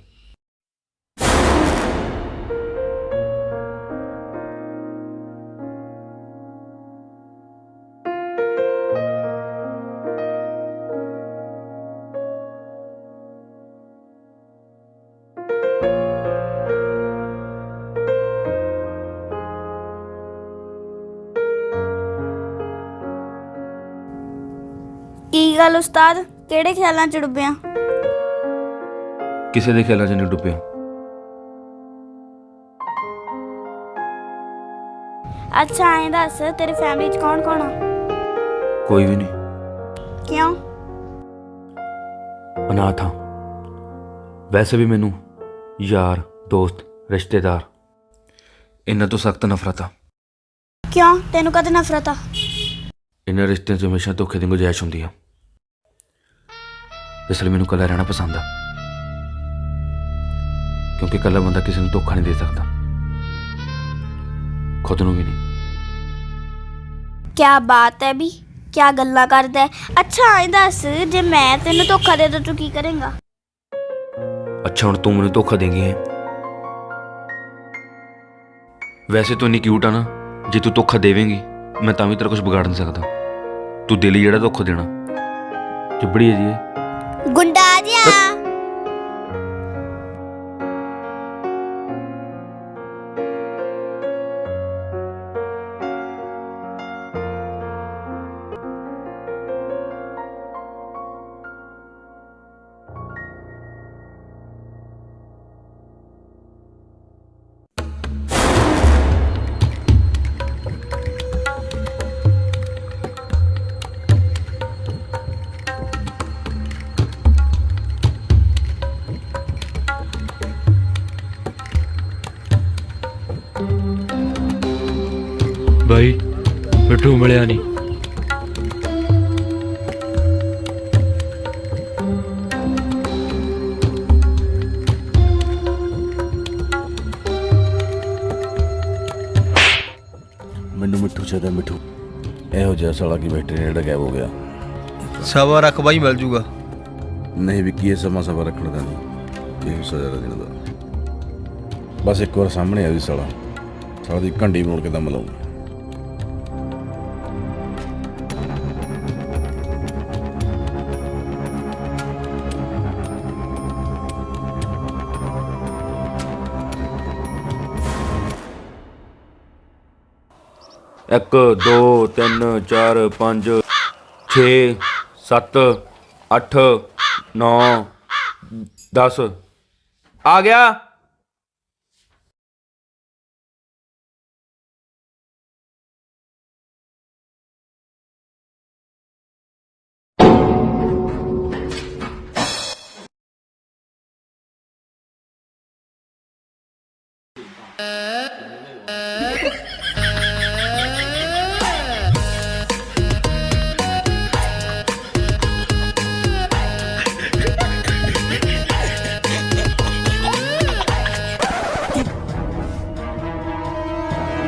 ਕੀ ਗੱਲ ਉਸਤਾਦ, ਕਿਹੜੇ ਖਿਆਲਾਂ ਚ ਡੁੱਬਿਆ? ਕਿਸੇ ਦੇ ਖਿਆਲਾਂ 'ਚ ਨਹੀਂ ਡੁੱਬਿਆ। ਅੱਛਾ ਐਂ ਦੱਸ, ਤੇਰੇ ਫੈਮਿਲੀ ਚ ਕੌਣ ਕੌਣ ਆ? ਕੋਈ ਵੀ ਨਹੀਂ। ਕਿਉਂ? ਅਨਾਥ ਹਾਂ। ਵੈਸੇ ਵੀ ਮੈਨੂੰ ਯਾਰ ਦੋਸਤ ਰਿਸ਼ਤੇਦਾਰ ਇਹਨਾਂ ਤੋਂ ਸਖਤ ਨਫ਼ਰਤ ਆ। ਕਿਉਂ, ਤੈਨੂੰ ਕਦੇ ਨਫ਼ਰਤ ਆ? ਇਹਨਾਂ ਰਿਸ਼ਤਿਆਂ 'ਚ ਹਮੇਸ਼ਾ ਧੋਖੇ ਦੀ ਗੁੰਜਾਇਸ਼ ਹੁੰਦੀ ਆ। ਇਸ ਲਈ ਮੈਨੂੰ ਇਕੱਲਾ ਰਹਿਣਾ ਪਸੰਦ ਆ, ਕਿਉਂਕਿ ਇਕੱਲਾ ਬੰਦਾ ਕਿਸੇ ਨੂੰ ਧੋਖਾ ਨਹੀਂ ਦੇ ਸਕਦਾ, ਖੁਦ ਨੂੰ ਵੀ ਨਹੀਂ। ਕਿਆ ਬਾਤ ਹੈ ਵੀ, ਕਿਆ ਗੱਲਾਂ ਕਰਦਾ ਹੈ। ਅੱਛਾ ਐਂ ਦੱਸ, ਜੇ ਮੈਂ ਤੈਨੂੰ ਧੋਖਾ ਦੇ ਦਾਂ ਤੂੰ ਕੀ ਕਰੇਂਗਾ? ਅੱਛਾ ਹੁਣ ਤੂੰ ਮੈਨੂੰ ਧੋਖਾ ਦੇਂਗੀ ਹੈ? ਵੈਸੇ ਤੂੰ ਇੰਨੀ ਕਿਊਟ ਆ ਨਾ, ਜੇ ਤੂੰ ਧੋਖਾ ਦੇਵੇਂਗੀ ਮੈਂ ਤਾਂ ਵੀ ਤੇਰਾ ਕੁਝ ਵਿਗਾੜ ਨਹੀਂ ਸਕਦਾ। ਤੂੰ ਦਿਲ ਹੀ ਜਿਹੜਾ ਧੋਖਾ ਦੇਣਾ ਚਿਬੜੀ ਹੈ ਜੀ ਇਹ। ਗੁੰਡਾ ਜਿਹਾ। ਬਾਈ ਮਿੱਠੂ ਮਿਲਿਆ ਨਹੀਂ। ਮੈਨੂੰ ਮਿੱਠੂ ਚਾਹੀਦਾ, ਮਿੱਠੂ। ਇਹੋ ਜਿਹਾ ਸਾਲਾ ਕੀ ਬੈਠੇ ਨੇ ਜਿਹੜਾ ਗਾਇਬ ਹੋ ਗਿਆ। ਸਬਰ ਰੱਖ ਬਾਈ, ਮਿਲ ਜੂਗਾ। ਨਹੀਂ ਵਿੱਕੀ, ਇਹ ਸਮਾਂ ਸਬਰ ਰੱਖਣ ਦਾ ਨਹੀਂ, ਇਹ ਸਜ਼ਾ ਦਾ ਦੇਣ ਦਾ। ਬਸ ਇੱਕ ਵਾਰ ਸਾਹਮਣੇ ਆ ਵੀ ਸਾਲਾ ਦੀ ਘੰਡੀ ਮੋੜ ਕੇ ਦਮ ਲਾਊ। ਇੱਕ 2 3 4 5 6 7 8 9 10 ਆ ਗਿਆ।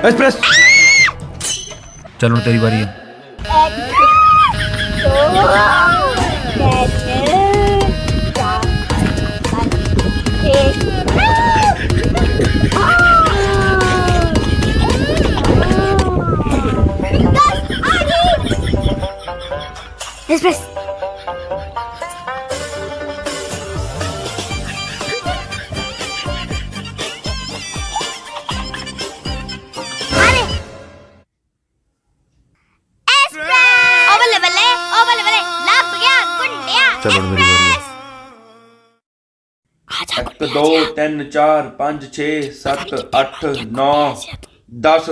एक्सप्रेस चल ਹੁਣ तेरी बारी है। एक्सप्रेस चलो मेरी बारी है। 1 2 3 4 5 6 7 8 9 10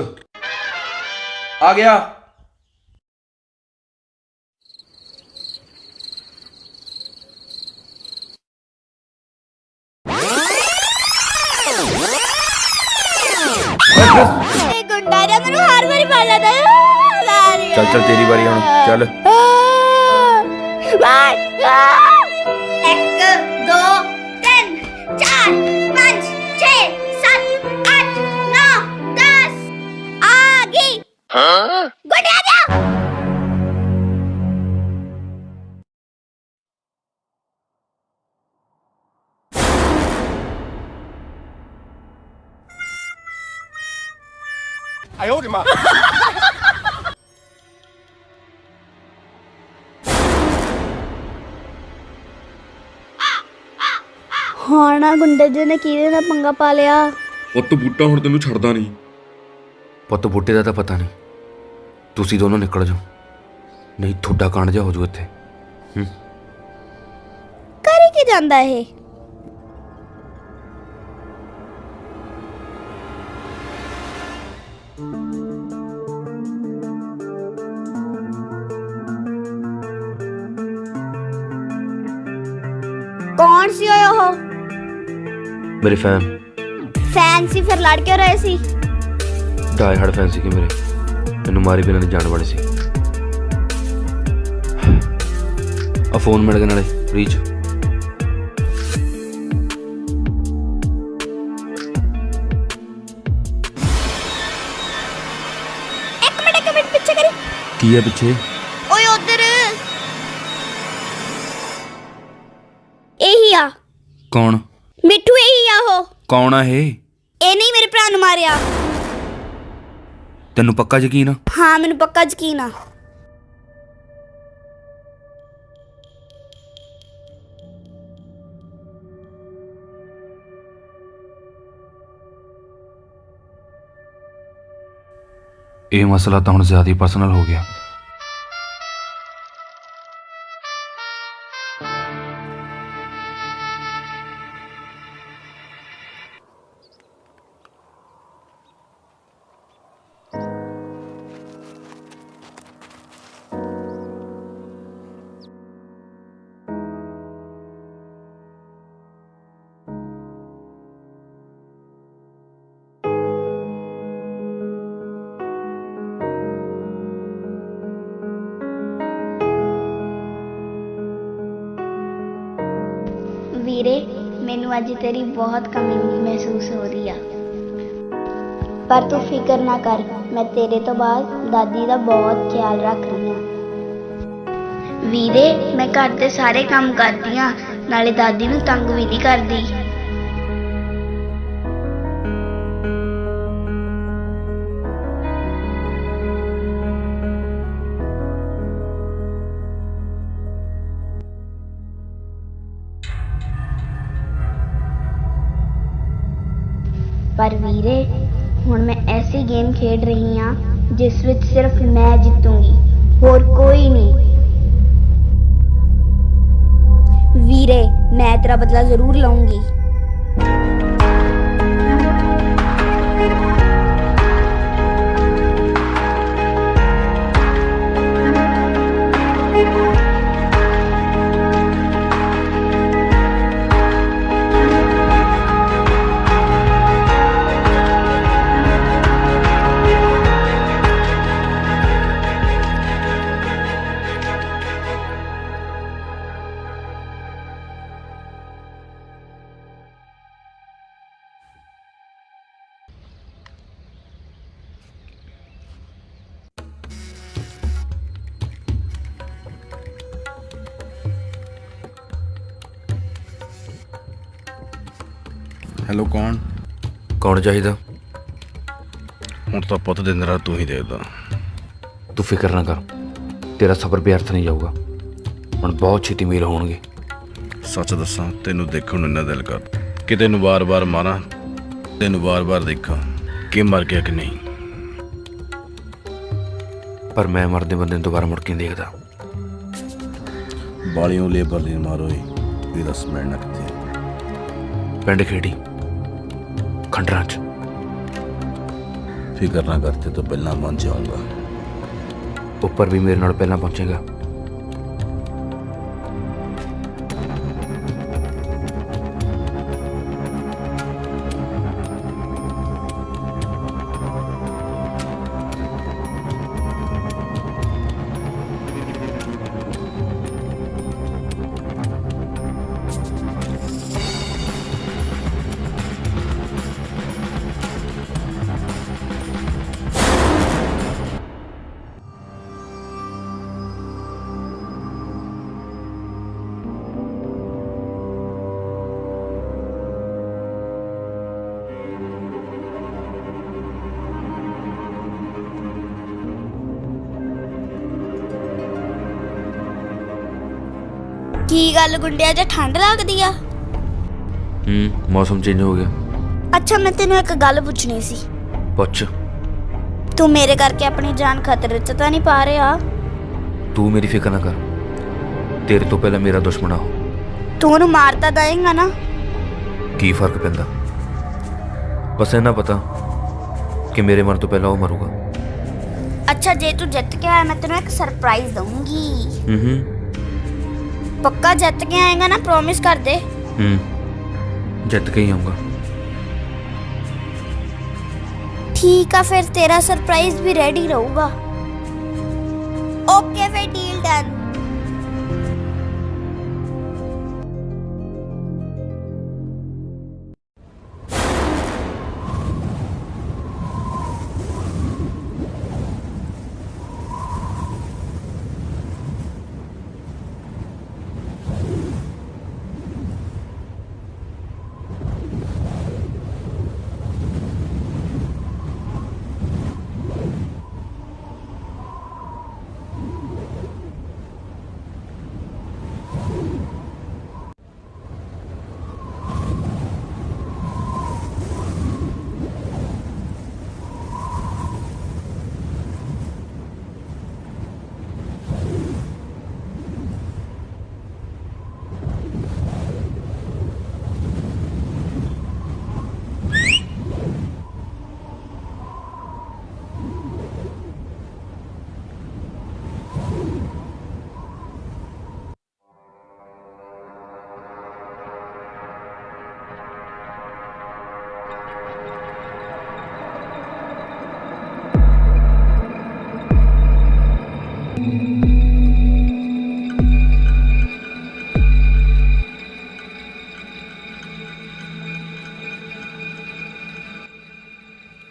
आ गया। गुंडा ने मेनू हर बारी पा जाता है। चल चल तेरी बारी हुण चल। 1 2 3 4 5 6 7 8 9 10 आ गई। गुड आ गया। हाना गुंडे जी ने किहदे नाल पंगा पा लिया। ਪੁੱਤ ਬੂਟਾ ਹੁਣ ਤੈਨੂੰ ਛੱਡਦਾ ਨਹੀਂ। ਪੁੱਤ ਬੂਟੇ ਦਾ ਤਾਂ ਪਤਾ ਨਹੀਂ, ਤੁਸੀਂ ਦੋਨੋਂ ਨਿਕਲ ਜਾਓ, ਨਹੀਂ ਤੁਹਾਡਾ ਕਾਂਡ ਜਾ ਹੋ ਜੂ ਇੱਥੇ। करी की जांदा है। कौन सी हो हो? ਮੇਰੇ ਫੈਨ फैन सी फिर लड़ क्यों रहे सी? ਡਾਈ ਹਾਰਡ ਫੈਨ ਸੀ ਕਿ ਮੇਰੇ, ਮੈਨੂੰ ਮਾਰੀ ਬਿਨਾਂ ਦੀ ਜਾਨ ਬਣੀ ਸੀ। ਆ ਫੋਨ ਮਿਲ ਗਿਆ ਨਾਲੇ ਰੀਚ। एक मिनट पीछे करी। ਕੀ ਹੈ ਪਿੱਛੇ? ओए उधर यही आ। ਕੌਣ? मिठू यही आ हो। ਕੌਣ ਆ ਇਹ? ਇਹ ਨਹੀਂ ਮੇਰੇ ਭਰਾ ਨੂੰ ਮਾਰਿਆ। ਤੈਨੂੰ ਪੱਕਾ ਯਕੀਨ ਆ? ਹਾਂ ਮੈਨੂੰ ਪੱਕਾ ਯਕੀਨ ਆ। ਇਹ ਮਸਲਾ ਤਾਂ ਹੁਣ ਜ਼ਿਆਦਾ ਹੀ ਪਰਸਨਲ ਹੋ ਗਿਆ। ਵੀਰੇ ਮੈਨੂੰ ਅੱਜ ਤੇਰੀ ਬਹੁਤ ਕਮੀ ਮਹਿਸੂਸ ਹੋ ਰਹੀ ਆ, ਪਰ ਤੂੰ ਫਿਕਰ ਨਾ ਕਰ, ਮੈਂ ਤੇਰੇ ਤੋਂ ਬਾਅਦ ਦਾਦੀ ਦਾ ਬਹੁਤ ਖਿਆਲ ਰੱਖ ਰਹੀ ਹਾਂ। ਵੀਰੇ ਮੈਂ ਘਰ ਦੇ ਸਾਰੇ ਕੰਮ ਕਰਦੀ ਹਾਂ, ਨਾਲੇ ਦਾਦੀ ਨੂੰ ਤੰਗ ਵੀ ਨਹੀਂ ਕਰਦੀ। ਪਰ ਵੀਰੇ ਹੁਣ ਮੈਂ ਐਸੀ ਗੇਮ ਖੇਡ ਰਹੀ ਹਾਂ ਜਿਸ ਵਿੱਚ ਸਿਰਫ ਮੈਂ ਜਿੱਤੂੰਗੀ, ਹੋਰ ਕੋਈ ਨਹੀਂ। ਵੀਰੇ ਮੈਂ ਤੇਰਾ ਬਦਲਾ ਜ਼ਰੂਰ ਲਵਾਂਗੀ। ਹੈਲੋ, ਕੌਣ? ਕੌਣ ਚਾਹੀਦਾ? ਹੁਣ ਤਾਂ ਪੁੱਤ ਦਿਨ ਰਾਤ ਤੂੰ ਹੀ ਦੇਖਦਾ। ਤੂੰ ਫਿਕਰ ਨਾ ਕਰ, ਤੇਰਾ ਸਬਰ ਵਿਅਰਥ ਨਹੀਂ ਜਾਊਗਾ। ਹੁਣ ਬਹੁਤ ਛੇਤੀ ਮੇਲ ਹੋਣਗੇ। ਸੱਚ ਦੱਸਾਂ, ਤੈਨੂੰ ਦੇਖਣ ਨੂੰ ਇੰਨਾ ਦਿਲ ਕਰ ਕਿ ਤੈਨੂੰ ਵਾਰ-ਵਾਰ ਮਾਰਾਂ, ਤੈਨੂੰ ਵਾਰ-ਵਾਰ ਦੇਖਾਂ ਕਿ ਮਰ ਗਿਆ ਕਿ ਨਹੀਂ। ਪਰ ਮੈਂ ਮਰਦੇ ਬੰਦੇ ਨੂੰ ਦੁਬਾਰਾ ਮੁੜ ਕੇ ਨਹੀਂ ਦੇਖਦਾ। ਬਾਲੀਆਂ ਲੇਬਰ ਲਈ ਮਾਰੋ ਇਹ ਦੱਸ ਮਿਲਣਾ ਕਿੱਥੇ? ਪਿੰਡ ਖੇੜੀ ਖੰਡਰਾਂ 'ਚ। ਫਿਕਰ ਨਾ ਕਰਤੇ ਤੋਂ ਪਹਿਲਾਂ ਪਹੁੰਚ ਜਾਊਂਗਾ। ਉੱਪਰ ਵੀ ਮੇਰੇ ਨਾਲ ਪਹਿਲਾਂ ਪਹੁੰਚੇਗਾ। ਕੀ ਗੱਲ ਗੁੰਡਿਆ, ਜੇ ਠੰਡ ਲੱਗਦੀ ਆ? ਮੌਸਮ ਚੇਂਜ ਹੋ ਗਿਆ। ਅੱਛਾ ਮੈਂ ਤੈਨੂੰ ਇੱਕ ਗੱਲ ਪੁੱਛਣੀ ਸੀ। ਪੁੱਛ। ਤੂੰ ਮੇਰੇ ਕਰਕੇ ਆਪਣੀ ਜਾਨ ਖਤਰੇ 'ਚ ਤਾਂ ਨਹੀਂ ਪਾ ਰਿਹਾ? ਤੂੰ ਮੇਰੀ ਫਿਕਰ ਨਾ ਕਰ, ਤੇਰੇ ਤੋਂ ਪਹਿਲਾਂ ਮੇਰਾ ਦੁਸ਼ਮਣ ਆ ਉਹ। ਤੂੰ ਉਹਨੂੰ ਮਾਰ ਤਾਂ ਦੇਂਗਾ ਨਾ? ਕੀ ਫਰਕ ਪੈਂਦਾ? ਬਸ ਇਹਨਾਂ ਪਤਾ ਕਿ ਮੇਰੇ ਮਰਨ ਤੋਂ ਪਹਿਲਾਂ ਉਹ ਮਰੂਗਾ। ਅੱਛਾ ਜੇ ਤੂੰ ਜਿੱਤ ਕੇ ਆਇਆ ਮੈਂ ਤੈਨੂੰ ਇੱਕ ਸਰਪ੍ਰਾਈਜ਼ ਦਊਂਗੀ। ਪੱਕਾ ਜਿੱਤ ਕੇ ਆਏਗਾ ਨਾ? ਪ੍ਰੋਮਿਸ ਕਰ ਦੇ। ਜਿੱਤ ਕੇ ਹੀ ਆਊਂਗਾ। ਠੀਕ ਆ, ਫਿਰ ਤੇਰਾ ਸਰਪ੍ਰਾਈਜ਼ ਵੀ ਰੈਡੀ ਰਹੂਗਾ। ਓਕੇ ਫਿਰ ਡੀਲ ਡਨ।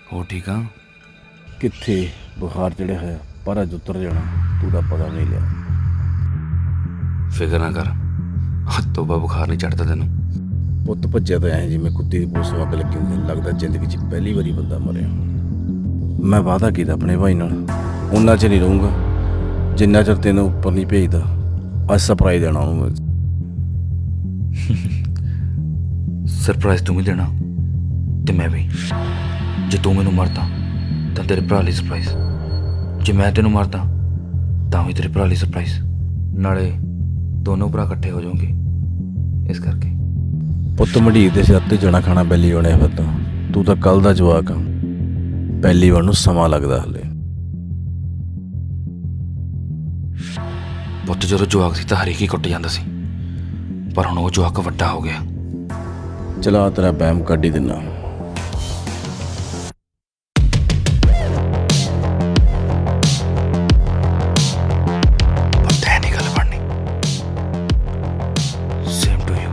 ਹੋ ਠੀਕ ਆ? ਕਿੱਥੇ ਬੁਖਾਰ ਚੜਿਆ ਹੋਇਆ, ਪਰ ਅੱਜ ਉਤਰ ਜਾਣਾ। ਤੂੰ ਤਾਂ ਪਤਾ ਨਹੀਂ ਲਿਆ। ਫਿਕਰ ਨਾ ਕਰ, ਹੱਥੋਂ ਬਾ ਬੁਖਾਰ ਨਹੀਂ ਚੜਦਾ ਤੈਨੂੰ। ਪੁੱਤ ਭੱਜਿਆ ਤਾਂ ਐਂ ਜਿਵੇਂ ਕੁੱਤੀ ਦੀ ਪੂਛ ਅੱਗ ਲੱਗੀ ਹੁੰਦੀ। ਲੱਗਦਾ ਜ਼ਿੰਦਗੀ 'ਚ ਪਹਿਲੀ ਵਾਰੀ ਬੰਦਾ ਮਰਿਆ। ਮੈਂ ਵਾਅਦਾ ਕੀਤਾ ਆਪਣੇ ਭਾਈ ਨਾਲ, ਉਨਾ ਚਿਰ ਨਹੀਂ ਰਹੂੰਗਾ ਜਿੰਨਾ ਚਿਰ ਤੈਨੂੰ ਉੱਪਰ ਨਹੀਂ ਭੇਜਦਾ। ਅੱਜ ਸਰਪ੍ਰਾਈਜ਼ ਦੇਣਾ ਉਹਨੂੰ ਮੈਂ। ਸਰਪ੍ਰਾਈਜ਼ ਤੂੰ ਵੀ ਦੇਣਾ ਤੇ ਮੈਂ ਵੀ। ਜੇ ਤੂੰ ਮੈਨੂੰ ਮਰਦਾ ਤਾਂ ਤੇਰੇ ਭਰਾ ਲਈ ਸਰਪ੍ਰਾਈਜ਼, ਜੇ ਮੈਂ ਤੈਨੂੰ ਮਰਦਾ ਤਾਂ ਵੀ ਤੇਰੇ ਭਰਾ ਲਈ ਸਰਪ੍ਰਾਈਜ਼। ਨਾਲੇ ਦੋਨੋਂ ਭਰਾ ਇਕੱਠੇ ਹੋ ਜਾਓਗੇ, ਇਸ ਕਰਕੇ। ਪੁੱਤ ਮੰਡੀਰ ਦੇ ਸਿਰ ਤੇ ਜਣਾ ਖਾਣਾ ਪਹਿਲੀ ਬਣਿਆ ਫਿਰਦਾ। ਤੂੰ ਤਾਂ ਕੱਲ ਦਾ ਜਵਾਕ ਆ, ਪਹਿਲੀ ਵਾਰ ਨੂੰ ਸਮਾਂ ਲੱਗਦਾ ਹਲੇ। ਪੁੱਤ ਜਦੋਂ ਜਵਾਕ ਸੀ ਤਾਂ ਹਰੇਕ ਹੀ ਕੁੱਟ ਜਾਂਦਾ ਸੀ, ਪਰ ਹੁਣ ਉਹ ਜਵਾਕ ਵੱਡਾ ਹੋ ਗਿਆ। ਚਲਾ ਤੇਰਾ ਬੈਮ ਕੱਢ ਹੀ ਦਿੰਨਾ। ਪੁੱਤ ਐ ਨਹੀਂ ਗੱਲ ਬਣਨੀ। Same to you.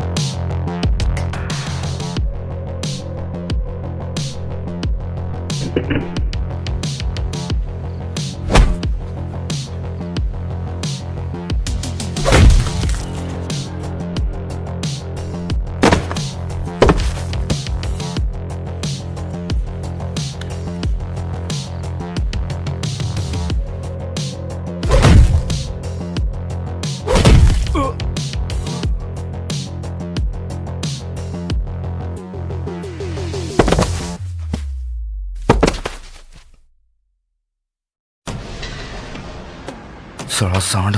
ਸਾਲਾ ਸਾਂਢ।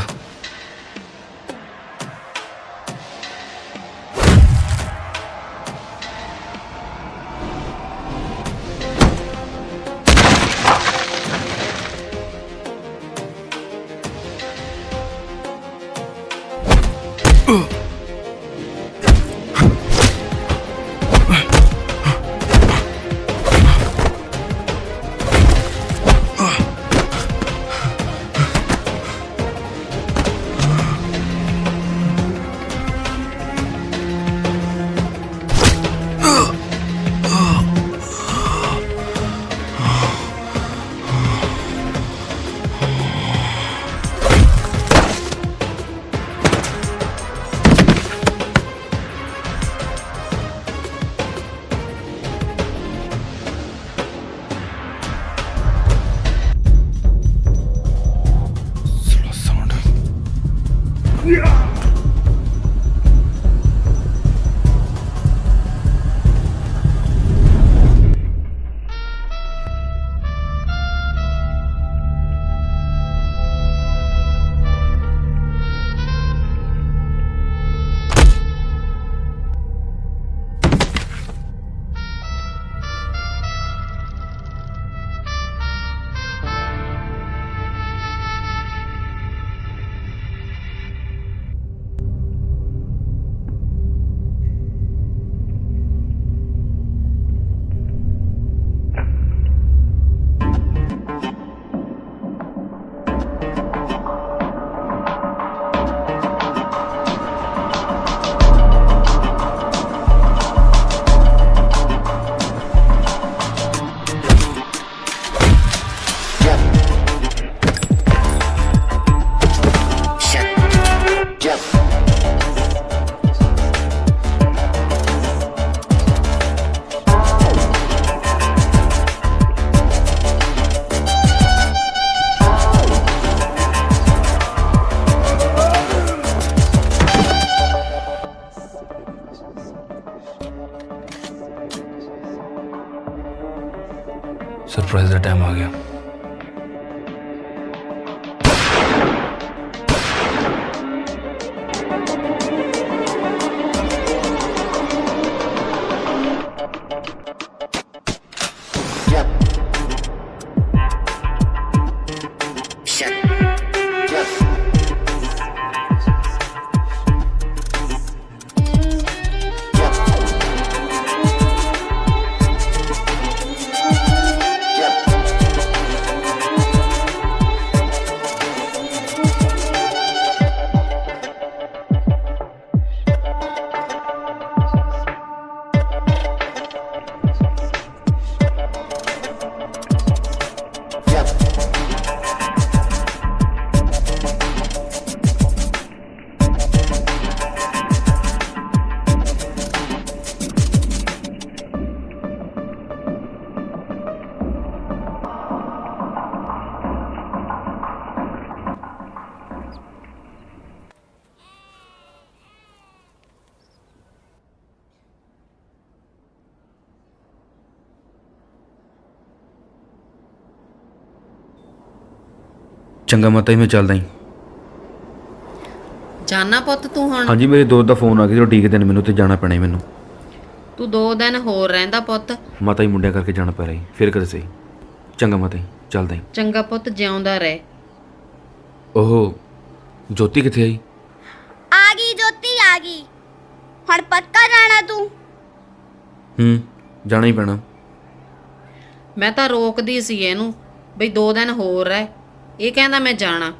सरप्राइज का टाइम आ गया। ਚੰਗਾ ਮਾਤਾ ਜੀ, ਮੈਂ ਚੱਲਦਾ ਜੀ। ਜਾਣਾ ਪੁੱਤ ਤੂੰ ਹੁਣ? ਹਾਂਜੀ, ਮੇਰੇ ਦੋਸਤ ਦਾ ਫੋਨ ਆ ਗਿਆ, ਉਡੀਕਦੇ ਨੇ ਮੈਨੂੰ ਤੇ ਜਾਣਾ ਪੈਣਾ ਜੀ ਮੈਨੂੰ। ਤੂੰ 2 ਦਿਨ ਹੋਰ ਰਹਿੰਦਾ ਪੁੱਤ। ਮਾਤਾ ਜੀ ਮੁੰਡਿਆਂ ਕਰਕੇ ਜਾਣਾ ਪੈ ਰਿਹਾ ਜੀ, ਫਿਰ ਕਦੇ ਸਹੀ। ਚੰਗਾ ਮਾਤਾ ਜੀ, ਚੱਲਦਾ ਜੀ। ਚੰਗਾ ਪੁੱਤ, ਜਿਉਂਦਾ ਰਹਿ। ਉਹ ਜੋਤੀ ਕਿੱਥੇ ਆਈ? ਆ ਗਈ ਜੋਤੀ ਆ ਗਈ। ਹੁਣ ਪੱਕਾ ਜਾਣਾ ਤੂੰ? ਜਾਣਾ ਹੀ ਪੈਣਾ। ਮੈਂ ਤਾਂ ਰੋਕਦੀ ਸੀ ਇਹਨੂੰ ਬਈ 2 ਦਿਨ ਹੋਰ ਰਹਿ, ਇਹ ਕਹਿੰਦਾ ਮੈਂ ਜਾਣਾ।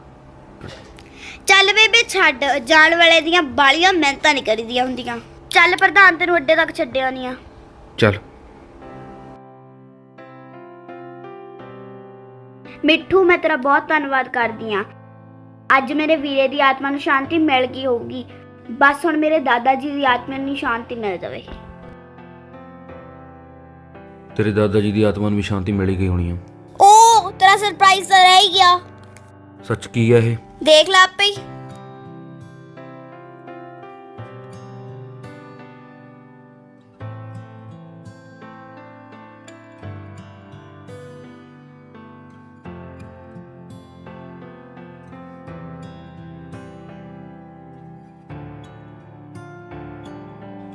ਚੱਲ ਬੇਬੇ ਛੱਡ, ਜਾਣ ਵਾਲੇ ਦੀਆਂ ਬਾਲੀਆਂ ਮਿਹਨਤਾਂ ਨਹੀਂ ਕਰੀਦੀਆਂ ਹੁੰਦੀਆਂ। ਚੱਲ ਪ੍ਰਧਾਨ, ਤੈਨੂੰ ਅੱਡੇ ਤੱਕ ਛੱਡਿਆ ਨਹੀਂ ਆ। ਚੱਲ। ਮਿੱਠੂ, ਮੈਂ ਤੇਰਾ ਬਹੁਤ ਧੰਨਵਾਦ ਕਰਦੀ ਆ। ਅੱਜ ਮੇਰੇ ਵੀਰੇ ਦੀ ਆਤਮਾ ਨੂੰ ਸ਼ਾਂਤੀ ਮਿਲ ਗਈ ਹੋਊਗੀ। ਬਸ ਹੁਣ ਮੇਰੇ ਦਾਦਾ ਜੀ ਦੀ ਆਤਮਾ ਨੂੰ ਸ਼ਾਂਤੀ ਮਿਲ ਜਾਵੇ। ਤੇਰੇ ਦਾਦਾ ਜੀ ਦੀ ਆਤਮਾ ਨੂੰ ਵੀ ਸ਼ਾਂਤੀ ਮਿਲ ਹੀ ਗਈ ਹੋਣੀ ਆ। ਓ ਤੇਰਾ ਸਰਪ੍ਰਾਈਜ਼ ਤਾਂ ਰਹਿ ਹੀ ਗਿਆ। ਸੱਚ ਕੀ ਆ ਇਹ? ਦੇਖ ਲੈ ਆਪੇ ਹੀ।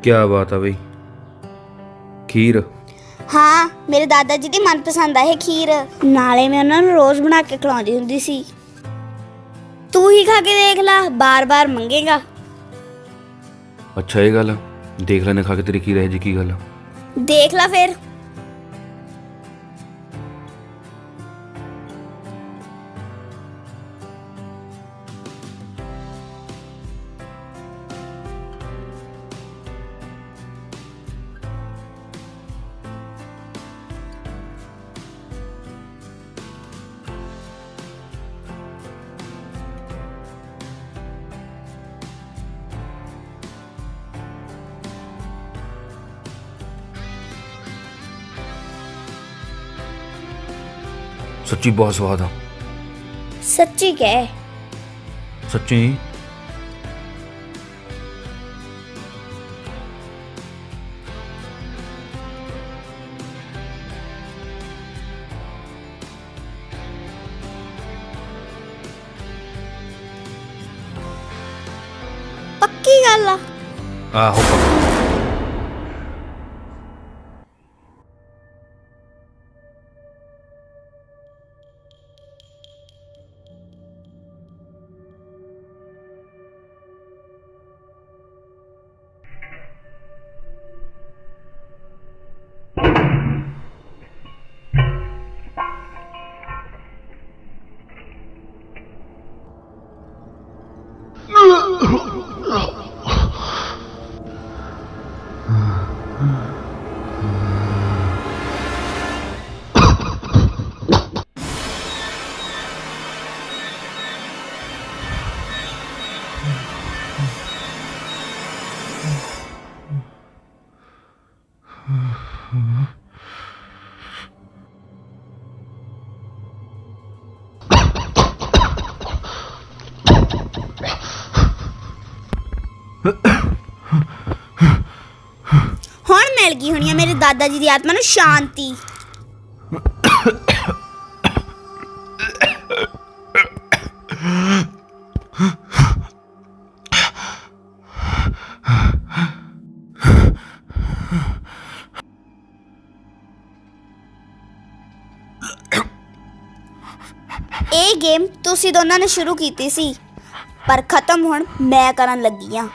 ਕਿਆ ਬਾਤ ਆ ਬਈ, ਖੀਰ। ਹਾਂ, ਮੇਰੇ ਦਾਦਾ ਜੀ ਦੀ ਮਨਪਸੰਦ ਆ ਇਹ ਖੀਰ। ਨਾਲੇ ਮੈਂ ਉਹਨਾਂ ਨੂੰ ਰੋਜ਼ ਬਣਾ ਕੇ ਖਿਲਾਉਂਦੀ ਹੁੰਦੀ ਸੀ। ਤੂੰ ਹੀ ਖਾ ਕੇ ਦੇਖ ਲੈ, ਬਾਰ-ਬਾਰ ਮੰਗੇਗਾ। ਅੱਛਾ ਇਹ ਗੱਲ ਆ, ਦੇਖ ਲੈਣੇ ਖਾ ਕੇ ਤੇਰੀ ਕੀ ਰਹੇ ਜੀ, ਕੀ ਗੱਲ ਆ? ਦੇਖ ਲੈ ਫਿਰ। ਸੱਚੀ ਬਹੁਤ ਸਵਾਦ ਆ। ਸੱਚੀ ਕਹਿ। ਸੱਚੀ। ਪੱਕੀ ਗੱਲ ਆ? ਆਹੋ ਪੱਕਾ। ਹੁਣ ਮਿਲ ਗਈ ਹੋਣੀ ਆ ਮੇਰੇ ਦਾਦਾ ਜੀ ਦੀ ਆਤਮਾ ਨੂੰ ਸ਼ਾਂਤੀ। ਇਹ ਗੇਮ ਤੁਸੀਂ ਦੋਨਾਂ ਨੇ ਸ਼ੁਰੂ ਕੀਤੀ ਸੀ, ਪਰ ਖਤਮ ਹੁਣ ਮੈਂ ਕਰਨ ਲੱਗੀ ਆ।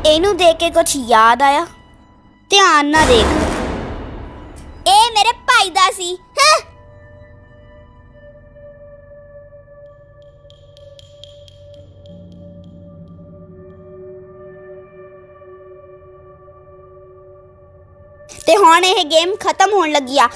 ਇਹਨੂੰ ਦੇਖ ਕੇ ਕੁਝ ਯਾਦ ਆਇਆ? ਧਿਆਨ ਨਾਲ ਦੇਖ। ਇਹ ਮੇਰੇ ਭਾਈ ਦਾ ਸੀ। ਹੈਂ? ਤੇ ਹੁਣ ਇਹ ਗੇਮ ਖਤਮ ਹੋਣ ਲੱਗੀ ਆ।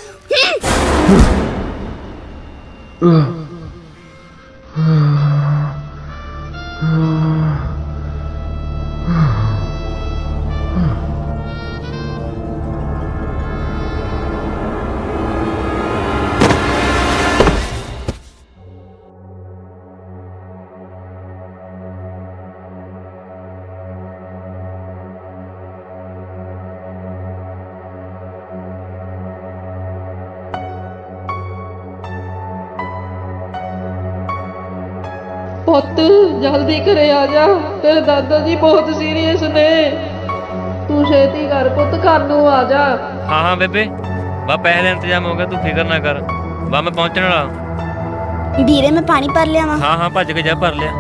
ਪੁੱਤ ਜਲਦੀ ਘਰੇ ਆ ਜਾ, ਤੇਰੇ ਦਾਦਾ ਜੀ ਬਹੁਤ ਸੀਰੀਅਸ ਨੇ। ਤੂੰ ਛੇਤੀ ਕਰ ਪੁੱਤ, ਘਰ ਨੂੰ ਆ ਜਾ। ਹਾਂ ਹਾਂ ਬੇਬੇ, ਬਾ ਪੈਸੇ ਦਾ ਇੰਤਜ਼ਾਮ ਹੋ ਗਿਆ, ਤੂੰ ਫਿਕਰ ਨਾ ਕਰ, ਬਾ ਮੈਂ ਪਹੁੰਚਣ ਵਾਲਾ। ਵੀਰੇ ਮੈਂ ਪਾਣੀ ਭਰ ਲਿਆਵਾਂ? ਹਾਂ ਹਾਂ ਭੱਜ ਕੇ ਜਾ, ਭਰ ਲਿਆ।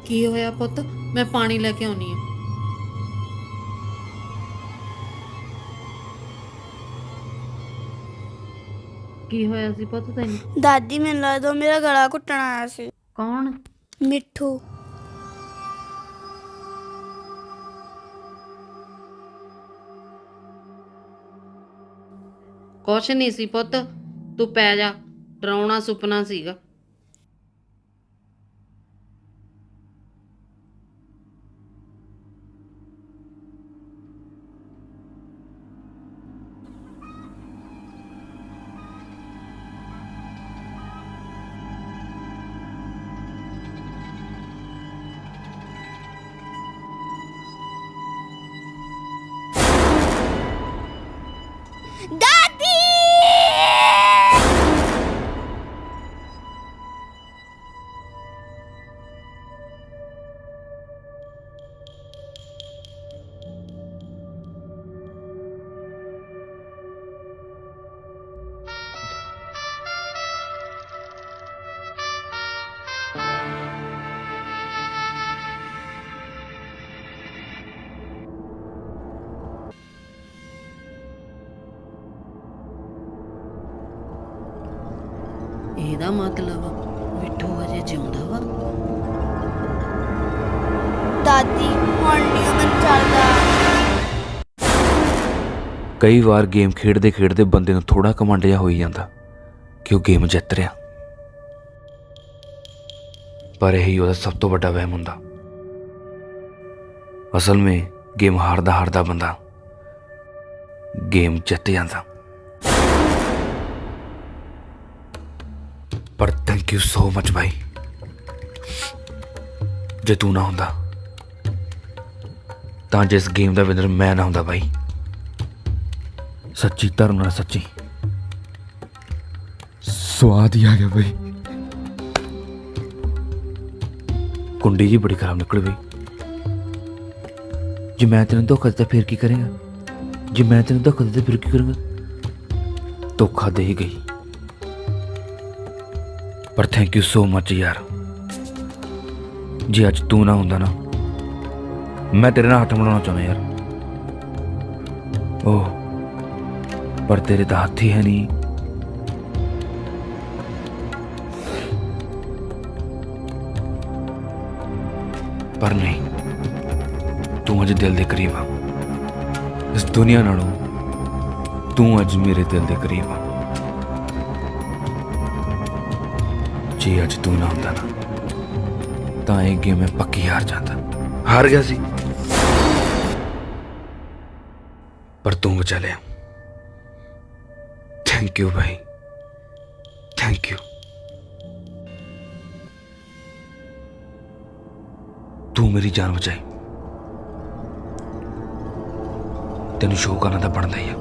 ਕੀ ਹੋਇਆ ਪੁੱਤ? ਮੈਂ ਪਾਣੀ ਲੈ ਕੇ ਆਉਣੀ ਆ। ਕੀ ਹੋਇਆ ਸੀ ਪੁੱਤ ਤੈਨੂੰ? ਦਾਦੀ ਮੈਨੂੰ ਲੱਗਦਾ ਉਹ ਮੇਰਾ ਗਲਾ ਘੁੱਟਣ ਆਇਆ ਸੀ। ਕੌਣ? ਮਿੱਠੂ। ਕੁਛ ਨਹੀਂ ਸੀ ਪੁੱਤ, ਤੂੰ ਪੈ ਜਾ, ਡਰਾਉਣਾ ਸੁਪਨਾ ਸੀਗਾ। ਦਾਦੀ ਇਹਦਾ ਮਤਲਬ ਮਿੱਠੂ ਅਜੇ ਜਿਉਂਦਾ ਵਾ। ਦਾਦੀ ਹੁਣ ਨਹੀਂ ਮੈਂ ਚੱਲਦਾ। ਕਈ ਵਾਰ ਗੇਮ ਖੇਡਦੇ ਖੇਡਦੇ ਬੰਦੇ ਨੂੰ ਥੋੜਾ ਘਮੰਡ ਜਿਹਾ ਹੋਈ ਜਾਂਦਾ ਕਿ ਉਹ ਗੇਮ ਜਿੱਤ ਰਿਹਾ, ਪਰ ਇਹੀ ਉਹਦਾ ਸਭ ਤੋਂ ਵੱਡਾ ਵਹਿਮ ਹੁੰਦਾ। ਅਸਲ ਵਿੱਚ ਗੇਮ ਹਾਰਦਾ ਹਾਰਦਾ ਬੰਦਾ ਗੇਮ ਜਿੱਤ ਜਾਂਦਾ। ਪਰ ਥੈਂਕ ਯੂ ਸੋ ਮਚ ਭਾਈ, ਜੇ ਤੂੰ ਨਾ ਹੁੰਦਾ ਤਾਂ ਜਿਸ ਗੇਮ ਦਾ ਵਿਨਰ ਮੈਂ ਨਾ ਹੁੰਦਾ ਭਾਈ। ਸੱਚੀ ਧਰਮ ਨਾਲ ਸੱਚੀ ਸਵਾਦ ਹੀ ਆ ਗਿਆ ਭਾਈ। ਕੁੰਡੀ ਜੀ ਬੜੀ ਖਰਾਬ ਨਿਕਲ ਗਈ। ਜੇ ਮੈਂ ਤੈਨੂੰ ਧੋਖਾ ਦਿੱਤਾ ਫਿਰ ਕੀ ਕਰੇਗਾ? ਜੇ ਮੈਂ ਤੈਨੂੰ ਧੋਖਾ ਦਿੱਤਾ ਫਿਰ ਕੀ ਕਰਾਂਗਾ? ਧੋਖਾ ਦੇ ਹੀ ਗਈ। ਪਰ ਥੈਂਕ ਯੂ ਸੋ ਮਚ ਯਾਰ। ਜੇ ਅੱਜ ਤੂੰ ਨਾ ਹੁੰਦਾ ਨਾ, ਮੈਂ ਤੇਰੇ ਨਾਲ ਹੱਥ ਮਿਲਾਉਣਾ ਚਾਹੁੰਦਾ ਯਾਰ। ਓਹ ਪਰ ਤੇਰੇ ਤਾਂ ਹੱਥ ਹੀ ਹੈ ਨਹੀਂ। ਪਰ ਨਹੀਂ, ਤੂੰ ਅੱਜ ਦਿਲ ਦੇ ਕਰੀਬ ਆ। ਇਸ ਦੁਨੀਆ ਨਾਲੋਂ ਤੂੰ ਅੱਜ ਮੇਰੇ ਦਿਲ ਦੇ ਕਰੀਬ ਆ। ਜੇ ਅੱਜ ਤੂੰ ਨਾ ਹੁੰਦਾ ਨਾ ਤਾਂ ਇਹ ਗੇਮ ਮੈਂ ਪੱਕੀ ਹਾਰ ਜਾਂਦਾ। ਹਾਰ ਗਿਆ ਸੀ ਪਰ ਤੂੰ ਬਚਾ ਲਿਆ। Thank you Bhai, thank you. ਤੂੰ ਮੇਰੀ ਜਾਨ ਬਚਾਈ। ਤੈਨੂੰ ਸ਼ੋਅ ਕਰਨਾ ਤਾਂ ਬਣਦਾ ਹੀ ਆ।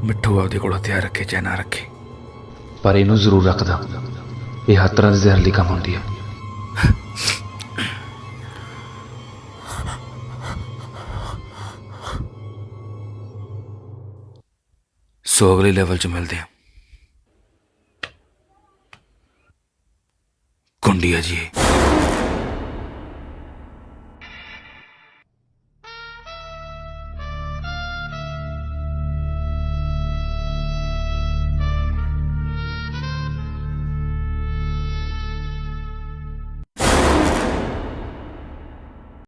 ਮਿੱਠੂ ਆਪਦੇ ਕੋਲ ਹਥਿਆਰ ਰੱਖੇ ਚਾਹੇ ਨਾ ਰੱਖੇ, ਪਰ ਇਹਨੂੰ ਜ਼ਰੂਰ ਰੱਖਦਾ। ਇਹ ਹਰ ਤਰ੍ਹਾਂ ਦੇ ਜ਼ਹਿਰ ਲਈ ਕੰਮ ਆਉਂਦੀ ਹੈ। ਸੋ ਅਗਲੇ ਲੈਵਲ 'ਚ ਮਿਲਦੇ ਹਾਂ। ਕੁੰਡੀਆ ਜੀ।